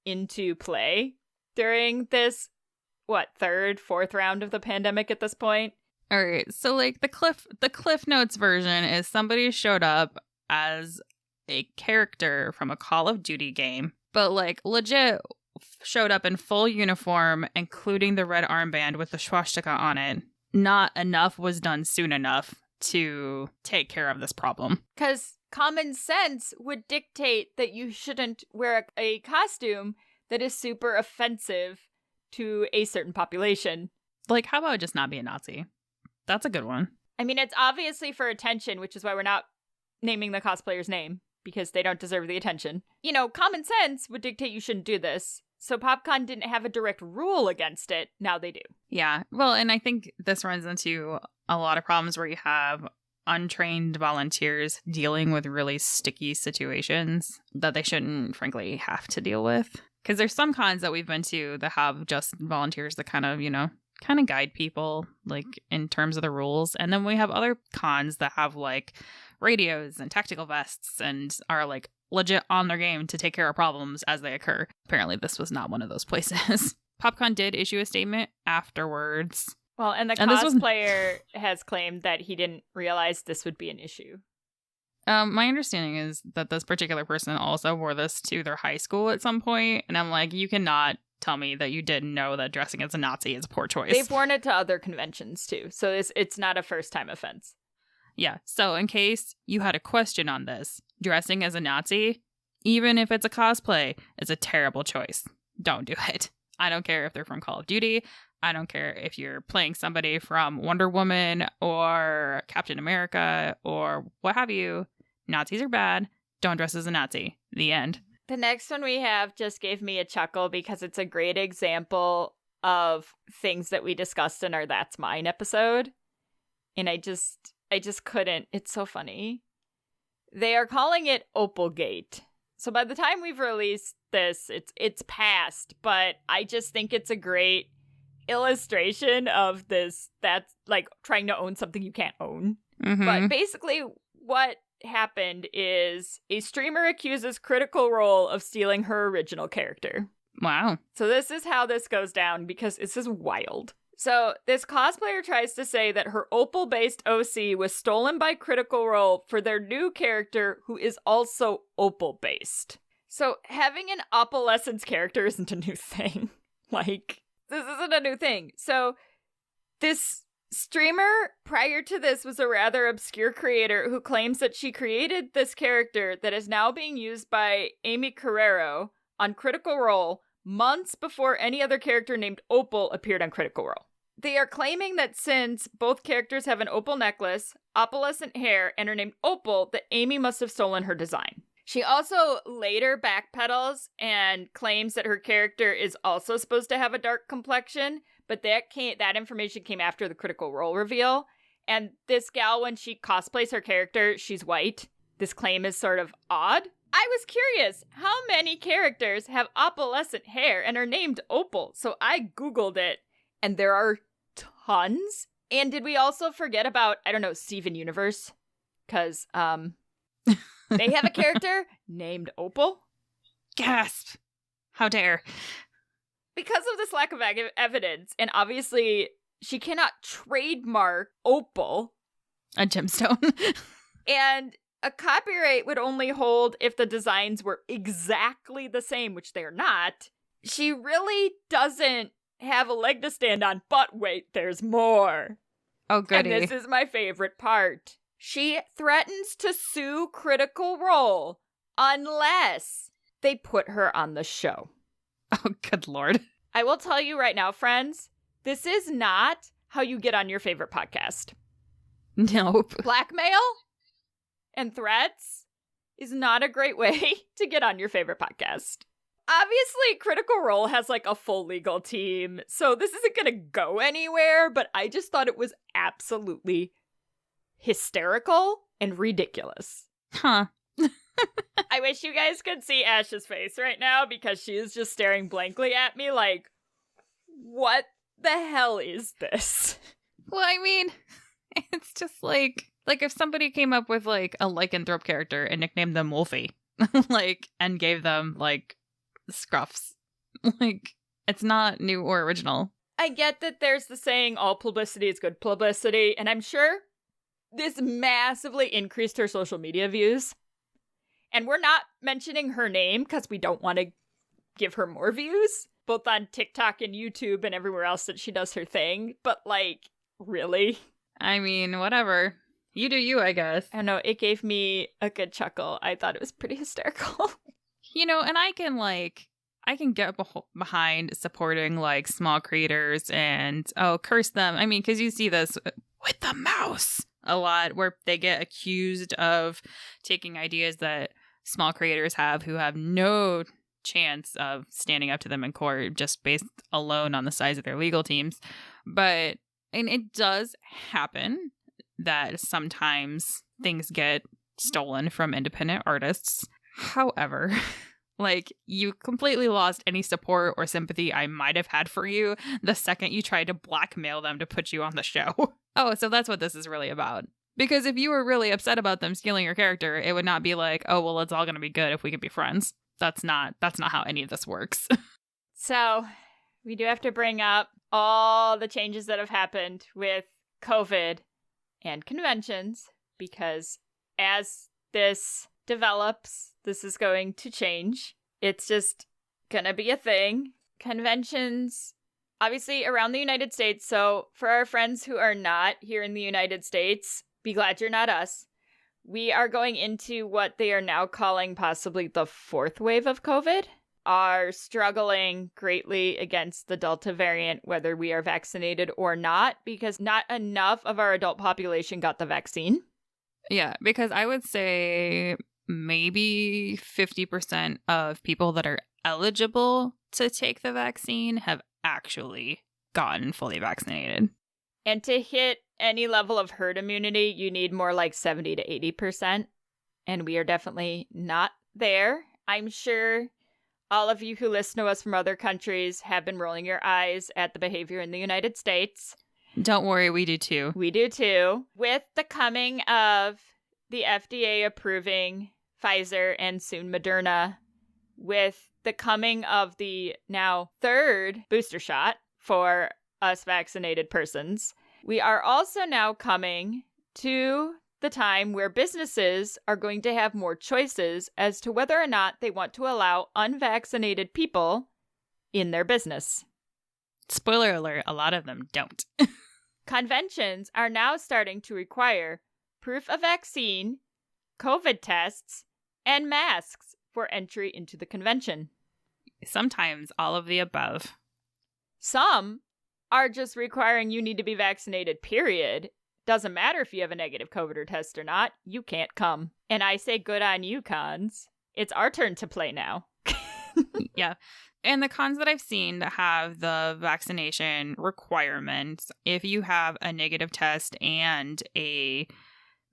into play during this, third, fourth round of the pandemic at this point? All right, so like the Cliff Notes version is somebody showed up as a character from a Call of Duty game, but like legit showed up in full uniform, including the red armband with the swastika on it. Not enough was done soon enough to take care of this problem. Because common sense would dictate that you shouldn't wear a costume that is super offensive to a certain population. Like, how about just not be a Nazi? That's a good one. I mean, it's obviously for attention, which is why we're not naming the cosplayer's name, because they don't deserve the attention. You know, common sense would dictate you shouldn't do this. So PopCon didn't have a direct rule against it. Now they do. Yeah. Well, and I think this runs into a lot of problems where you have untrained volunteers dealing with really sticky situations that they shouldn't, frankly, have to deal with. Because there's some cons that we've been to that have just volunteers that kind of guide people, like, in terms of the rules. And then we have other cons that have, like, radios and tactical vests and are, like, legit on their game to take care of problems as they occur. Apparently, this was not one of those places. PopCon did issue a statement afterwards. Well, and the cosplayer has claimed that he didn't realize this would be an issue. My understanding is that this particular person also wore this to their high school at some point, and I'm like, you cannot tell me that you didn't know that dressing as a Nazi is a poor choice. They've worn it to other conventions, too, so it's not a first-time offense. Yeah, so in case you had a question on this, dressing as a Nazi, even if it's a cosplay, is a terrible choice. Don't do it. I don't care if they're from Call of Duty. I don't care if you're playing somebody from Wonder Woman or Captain America or what have you. Nazis are bad. Don't dress as a Nazi. The end. The next one we have just gave me a chuckle because it's a great example of things that we discussed in our That's Mine episode. And I just couldn't. It's so funny. They are calling it Opalgate. So by the time we've released this, it's past, but I just think it's a great illustration of this, that's like trying to own something you can't own. Mm-hmm. But basically what happened is a streamer accuses Critical Role of stealing her original character. Wow. So this is how this goes down, because this is wild. So this cosplayer tries to say that her Opal-based OC was stolen by Critical Role for their new character, who is also Opal-based. So having an opalescence character isn't a new thing. Like, this isn't a new thing. So this streamer prior to this was a rather obscure creator who claims that she created this character that is now being used by Amy Carrero on Critical Role months before any other character named Opal appeared on Critical Role. They are claiming that since both characters have an opal necklace, opalescent hair, and are named Opal, that Amy must have stolen her design. She also later backpedals and claims that her character is also supposed to have a dark complexion, but that information came after the Critical Role reveal. And this gal, when she cosplays her character, she's white. This claim is sort of odd. I was curious, how many characters have opalescent hair and are named Opal? So I Googled it, and there are tons. And did we also forget about, I don't know, Steven Universe? Because, they have a character named Opal. Gasp. How dare. Because of this lack of evidence, and obviously she cannot trademark Opal. A gemstone. And a copyright would only hold if the designs were exactly the same, which they're not. She really doesn't have a leg to stand on, but wait, there's more. Oh, goody. And this is my favorite part. She threatens to sue Critical Role unless they put her on the show. Oh, good lord. I will tell you right now, friends, this is not how you get on your favorite podcast. Nope. Blackmail and threats is not a great way to get on your favorite podcast. Obviously, Critical Role has like a full legal team, so this isn't going to go anywhere, but I just thought it was absolutely hysterical and ridiculous. Huh. I wish you guys could see Ash's face right now, because she is just staring blankly at me like, what the hell is this? Well, I mean, it's just like if somebody came up with like a lycanthrope character and nicknamed them Wolfie, like, and gave them like scruffs. Like, it's not new or original. I get that there's the saying, all publicity is good publicity, and I'm sure this massively increased her social media views. And we're not mentioning her name because we don't want to give her more views, both on TikTok and YouTube and everywhere else that she does her thing. But, like, really? I mean, whatever. You do you, I guess. I don't know, it gave me a good chuckle. I thought it was pretty hysterical. And I can get behind supporting, like, small creators and, curse them. I mean, because you see this with the mouse a lot, where they get accused of taking ideas that small creators have who have no chance of standing up to them in court just based alone on the size of their legal teams. And it does happen that sometimes things get stolen from independent artists. However, like, you completely lost any support or sympathy I might have had for you the second you tried to blackmail them to put you on the show. Oh, so that's what this is really about. Because if you were really upset about them stealing your character, it would not be like, oh, well, it's all going to be good if we can be friends. That's not how any of this works. So, we do have to bring up all the changes that have happened with COVID and conventions, because as this develops, this is going to change. It's just gonna be a thing. Conventions, obviously around the United States, so for our friends who are not here in the United States, be glad you're not us. We are going into what they are now calling possibly the fourth wave of COVID, are struggling greatly against the Delta variant, whether we are vaccinated or not, because not enough of our adult population got the vaccine. Yeah, because I would say maybe 50% of people that are eligible to take the vaccine have actually gotten fully vaccinated. And to hit any level of herd immunity, you need more like 70 to 80%. And we are definitely not there. I'm sure all of you who listen to us from other countries have been rolling your eyes at the behavior in the United States. Don't worry, we do too. We do too. With the coming of the FDA approving Pfizer and soon Moderna, with the coming of the now third booster shot for us vaccinated persons, we are also now coming to the time where businesses are going to have more choices as to whether or not they want to allow unvaccinated people in their business. Spoiler alert, a lot of them don't. Conventions are now starting to require proof of vaccine, COVID tests, and masks for entry into the convention. Sometimes all of the above. Some are just requiring you need to be vaccinated, period. Doesn't matter if you have a negative COVID test or not, you can't come. And I say good on you, cons. It's our turn to play now. Yeah. And the cons that I've seen that have the vaccination requirements, if you have a negative test and a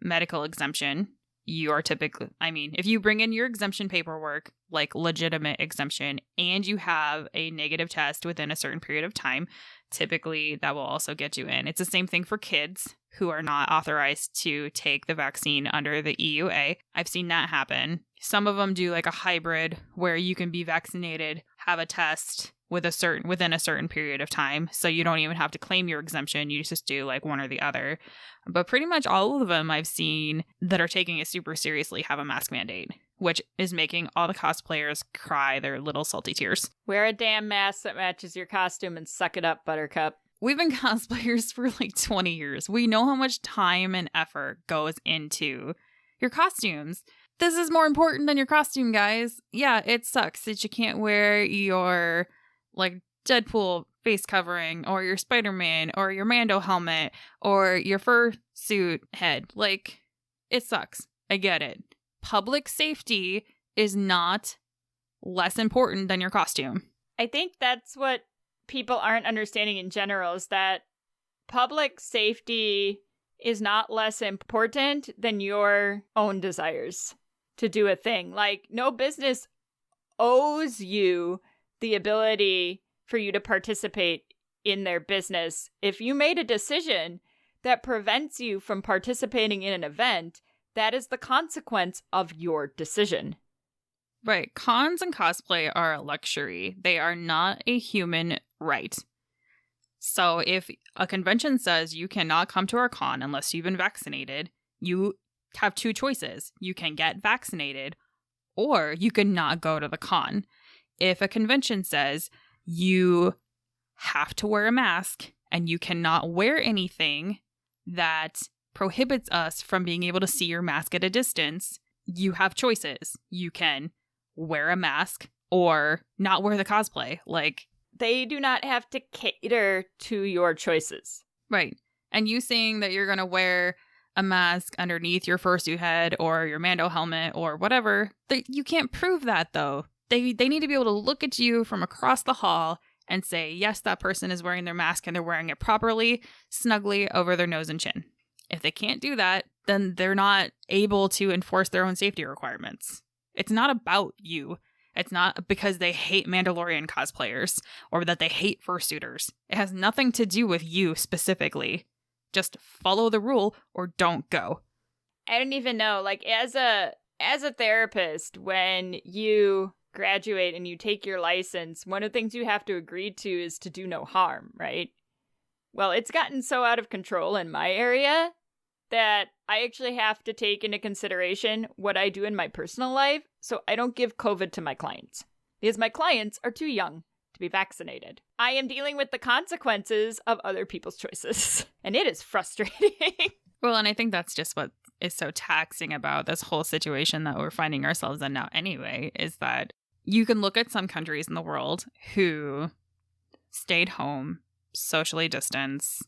medical exemption, you are typically, if you bring in your exemption paperwork, like legitimate exemption, and you have a negative test within a certain period of time, typically that will also get you in. It's the same thing for kids who are not authorized to take the vaccine under the EUA. I've seen that happen. Some of them do like a hybrid where you can be vaccinated, have a test within a certain period of time, so you don't even have to claim your exemption. You just do like one or the other. But pretty much all of them I've seen that are taking it super seriously have a mask mandate, which is making all the cosplayers cry their little salty tears. Wear a damn mask that matches your costume and suck it up, Buttercup. We've been cosplayers for like 20 years. We know how much time and effort goes into your costumes. This is more important than your costume, guys. Yeah, it sucks that you can't wear your like Deadpool face covering or your Spider-Man or your Mando helmet or your fursuit head. Like, it sucks. I get it. Public safety is not less important than your costume. I think that's what people aren't understanding in general, is that public safety is not less important than your own desires to do a thing. Like, no business owes you the ability for you to participate in their business. If you made a decision that prevents you from participating in an event, that is the consequence of your decision. Right. Cons and cosplay are a luxury. They are not a human right. So if a convention says you cannot come to our con unless you've been vaccinated, you have two choices. You can get vaccinated or you can not go to the con. If a convention says you have to wear a mask and you cannot wear anything that prohibits us from being able to see your mask at a distance, you have choices. You can wear a mask or not wear the cosplay. Like, they do not have to cater to your choices. Right. And you saying that you're going to wear a mask underneath your fursuit head or your Mando helmet or whatever, you can't prove that, though. They need to be able to look at you from across the hall and say, yes, that person is wearing their mask and they're wearing it properly, snugly over their nose and chin. If they can't do that, then they're not able to enforce their own safety requirements. It's not about you. It's not because they hate Mandalorian cosplayers or that they hate fursuiters. It has nothing to do with you specifically. Just follow the rule or don't go. I don't even know. Like, as a therapist, when you graduate and you take your license, one of the things you have to agree to is to do no harm, right? Well, it's gotten so out of control in my area that I actually have to take into consideration what I do in my personal life, so I don't give COVID to my clients, because my clients are too young to be vaccinated. I am dealing with the consequences of other people's choices, and it is frustrating. Well, and I think that's just what is so taxing about this whole situation that we're finding ourselves in now anyway, is that you can look at some countries in the world who stayed home, socially distanced,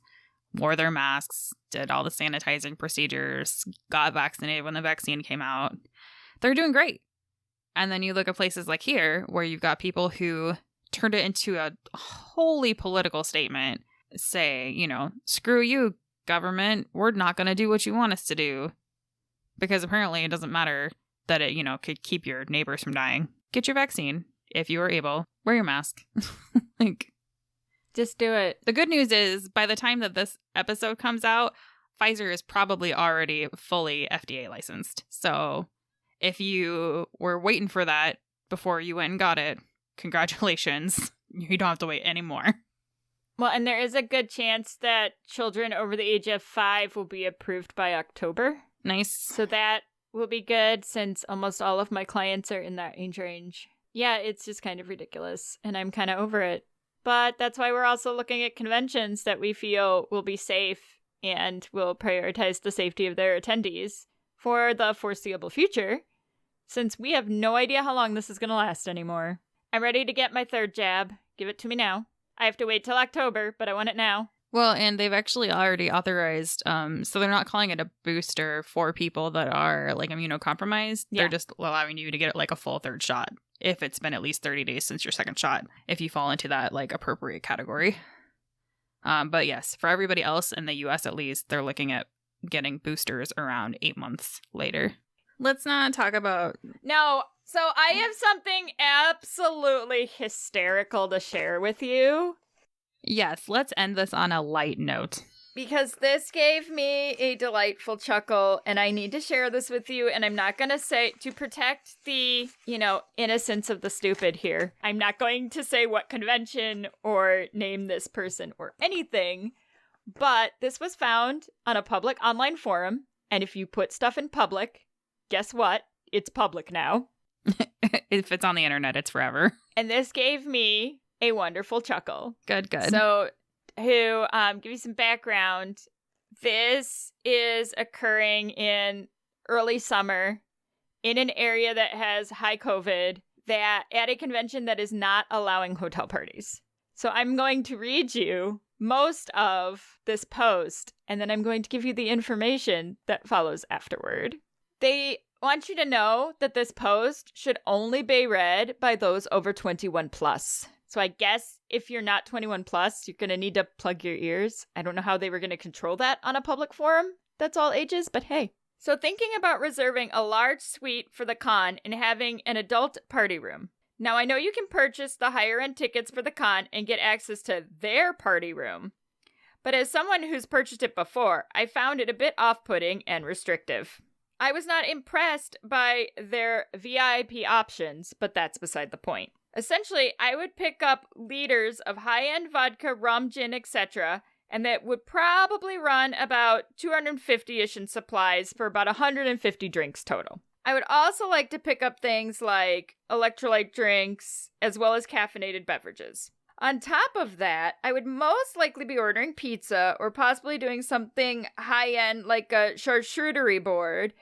wore their masks, did all the sanitizing procedures, got vaccinated when the vaccine came out. They're doing great. And then you look at places like here, where you've got people who turned it into a wholly political statement, say, you know, screw you, government, we're not going to do what you want us to do. Because apparently it doesn't matter that it, you know, could keep your neighbors from dying. Get your vaccine if you are able. Wear your mask. Like, just do it. The good news is, by the time that this episode comes out, Pfizer is probably already fully FDA licensed. So if you were waiting for that before you went and got it, congratulations. You don't have to wait anymore. Well, and there is a good chance that children over the age of 5 will be approved by October. Nice. So that will be good, since almost all of my clients are in that age range. Yeah, it's just kind of ridiculous, and I'm kind of over it. But that's why we're also looking at conventions that we feel will be safe and will prioritize the safety of their attendees for the foreseeable future, since we have no idea how long this is going to last anymore. I'm ready to get my 3rd jab. Give it to me now. I have to wait till October, but I want it now. Well, and they've actually already authorized, so they're not calling it a booster for people that are, like, immunocompromised. Yeah. They're just allowing you to get, like, a full 3rd shot if it's been at least 30 days since your 2nd shot, if you fall into that, like, appropriate category. But yes, for everybody else in the US at least, they're looking at getting boosters around 8 months later. Let's not talk about... No, so I have something absolutely hysterical to share with you. Yes, let's end this on a light note. Because this gave me a delightful chuckle, and I need to share this with you, and I'm not going to say, to protect the, innocence of the stupid here, I'm not going to say what convention or name this person or anything, but this was found on a public online forum, and if you put stuff in public, guess what? It's public now. If it's on the internet, it's forever. And this gave me a wonderful chuckle. Good. So, give you some background, this is occurring in early summer in an area that has high COVID, that at a convention that is not allowing hotel parties. So I'm going to read you most of this post, and then I'm going to give you the information that follows afterward. They want you to know that this post should only be read by those over 21 plus. So I guess if you're not 21 plus, you're going to need to plug your ears. I don't know how they were going to control that on a public forum that's all ages, but hey. So thinking about reserving a large suite for the con and having an adult party room. Now I know you can purchase the higher end tickets for the con and get access to their party room. But as someone who's purchased it before, I found it a bit off-putting and restrictive. I was not impressed by their VIP options, but that's beside the point. Essentially, I would pick up liters of high-end vodka, rum, gin, etc., and that would probably run about 250-ish in supplies for about 150 drinks total. I would also like to pick up things like electrolyte drinks, as well as caffeinated beverages. On top of that, I would most likely be ordering pizza or possibly doing something high-end like a charcuterie board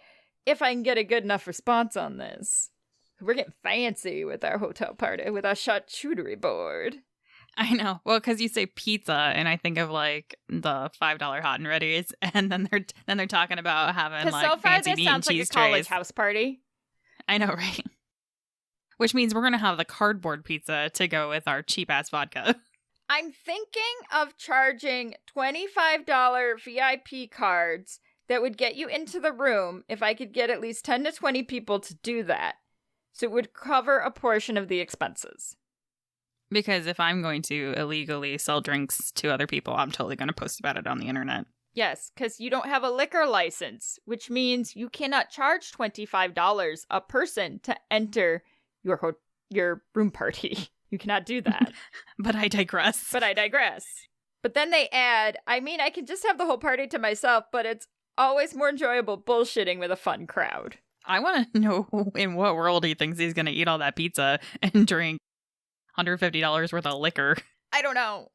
if I can get a good enough response on this. We're getting fancy with our hotel party with our charcuterie board. I know. Well, because you say pizza, and I think of like the $5 hot and readies, and then they're talking about having like so far fancy this meat sounds and like cheese a college trays. house party. I know, right? Which means we're gonna have the cardboard pizza to go with our cheap ass vodka. I'm thinking of charging $25 VIP cards that would get you into the room if I could get at least 10 to 20 people to do that. So it would cover a portion of the expenses. Because if I'm going to illegally sell drinks to other people, I'm totally going to post about it on the internet. Yes, because you don't have a liquor license, which means you cannot charge $25 a person to enter your room party. You cannot do that. But I digress. But then they add, I mean, I can just have the whole party to myself, but it's always more enjoyable bullshitting with a fun crowd. I want to know in what world he thinks he's going to eat all that pizza and drink $150 worth of liquor. I don't know.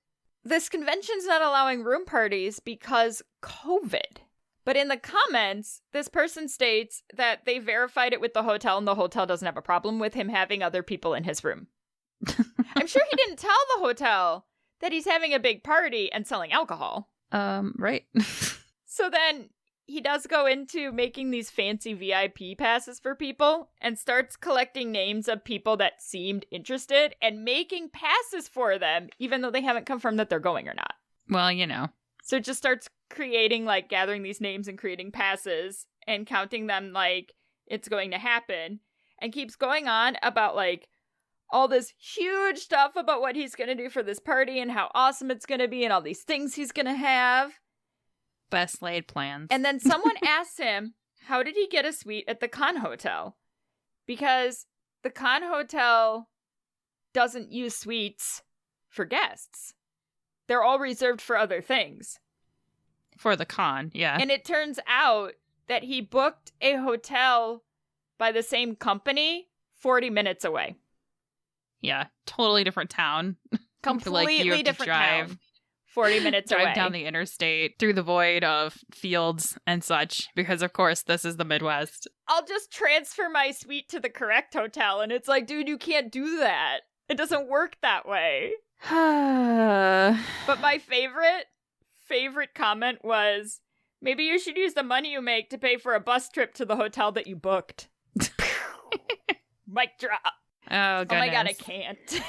This convention's not allowing room parties because COVID. But in the comments, this person states that they verified it with the hotel and the hotel doesn't have a problem with him having other people in his room. I'm sure he didn't tell the hotel that he's having a big party and selling alcohol. Right. So then he does go into making these fancy VIP passes for people and starts collecting names of people that seemed interested and making passes for them, even though they haven't confirmed that they're going or not. Well, you know. So it just starts creating, like, gathering these names and creating passes and counting them like it's going to happen, and keeps going on about, like, all this huge stuff about what he's going to do for this party and how awesome it's going to be and all these things he's going to have. Best laid plans. And then someone asks him, how did he get a suite at the Con Hotel? Because the Con Hotel doesn't use suites for guests. They're all reserved for other things. For the con, yeah. And it turns out that he booked a hotel by the same company 40 minutes away. Yeah, totally different town. Completely like you have different to drive, town. 40 minutes away. Drive down the interstate through the void of fields and such, because of course this is the Midwest. I'll just transfer my suite to the correct hotel, and it's like, dude, you can't do that. It doesn't work that way. But my favorite comment was, maybe you should use the money you make to pay for a bus trip to the hotel that you booked. Mic drop. Oh, goodness. Oh my god, I can't.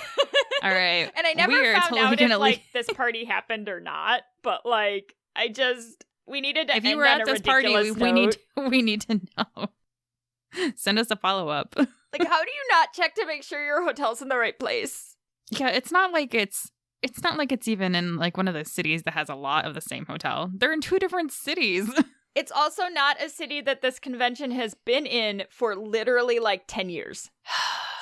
All right. And I never found totally out if, like, this party happened or not, but, like, we needed to if you end were on at a this party, ridiculous note. we need to know. Send us a follow-up. Like, how do you not check to make sure your hotel's in the right place? Yeah, it's not like it's even in, like, one of those cities that has a lot of the same hotel. They're in two different cities. It's also not a city that this convention has been in for literally, like, 10 years.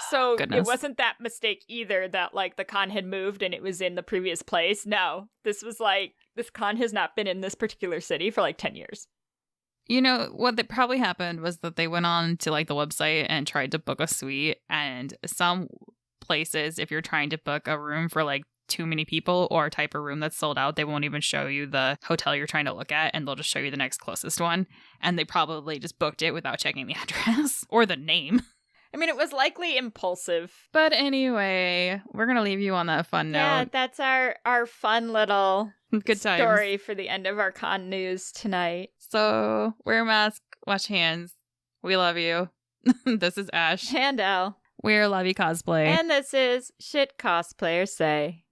So It wasn't that mistake either that, like, the con had moved and it was in the previous place. No, this was like, this con has not been in this particular city for like 10 years. You know, what that probably happened was that they went on to, like, the website and tried to book a suite. And some places, if you're trying to book a room for, like, too many people or a type of room that's sold out, they won't even show you the hotel you're trying to look at, and they'll just show you the next closest one. And they probably just booked it without checking the address or the name. I mean, it was likely impulsive. But anyway, we're going to leave you on that fun note. Yeah, that's our fun little good times story for the end of our con news tonight. So, wear a mask, wash hands. We love you. This is Ash. And Elle. We're Lovey Cosplay. And this is Shit Cosplayers Say.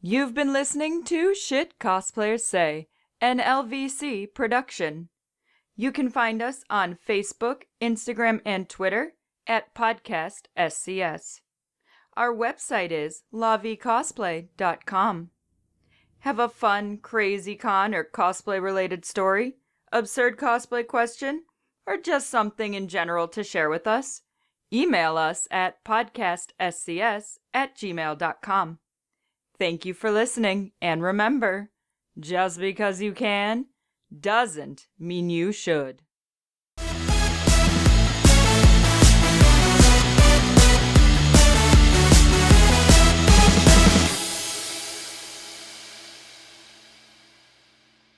You've been listening to Shit Cosplayers Say, an LVC production. You can find us on Facebook, Instagram, and Twitter at Podcast SCS. Our website is lavicosplay.com. Have a fun, crazy con or cosplay-related story, absurd cosplay question, or just something in general to share with us? email us at podcastscs@gmail.com. Thank you for listening, and remember, just because you can doesn't mean you should.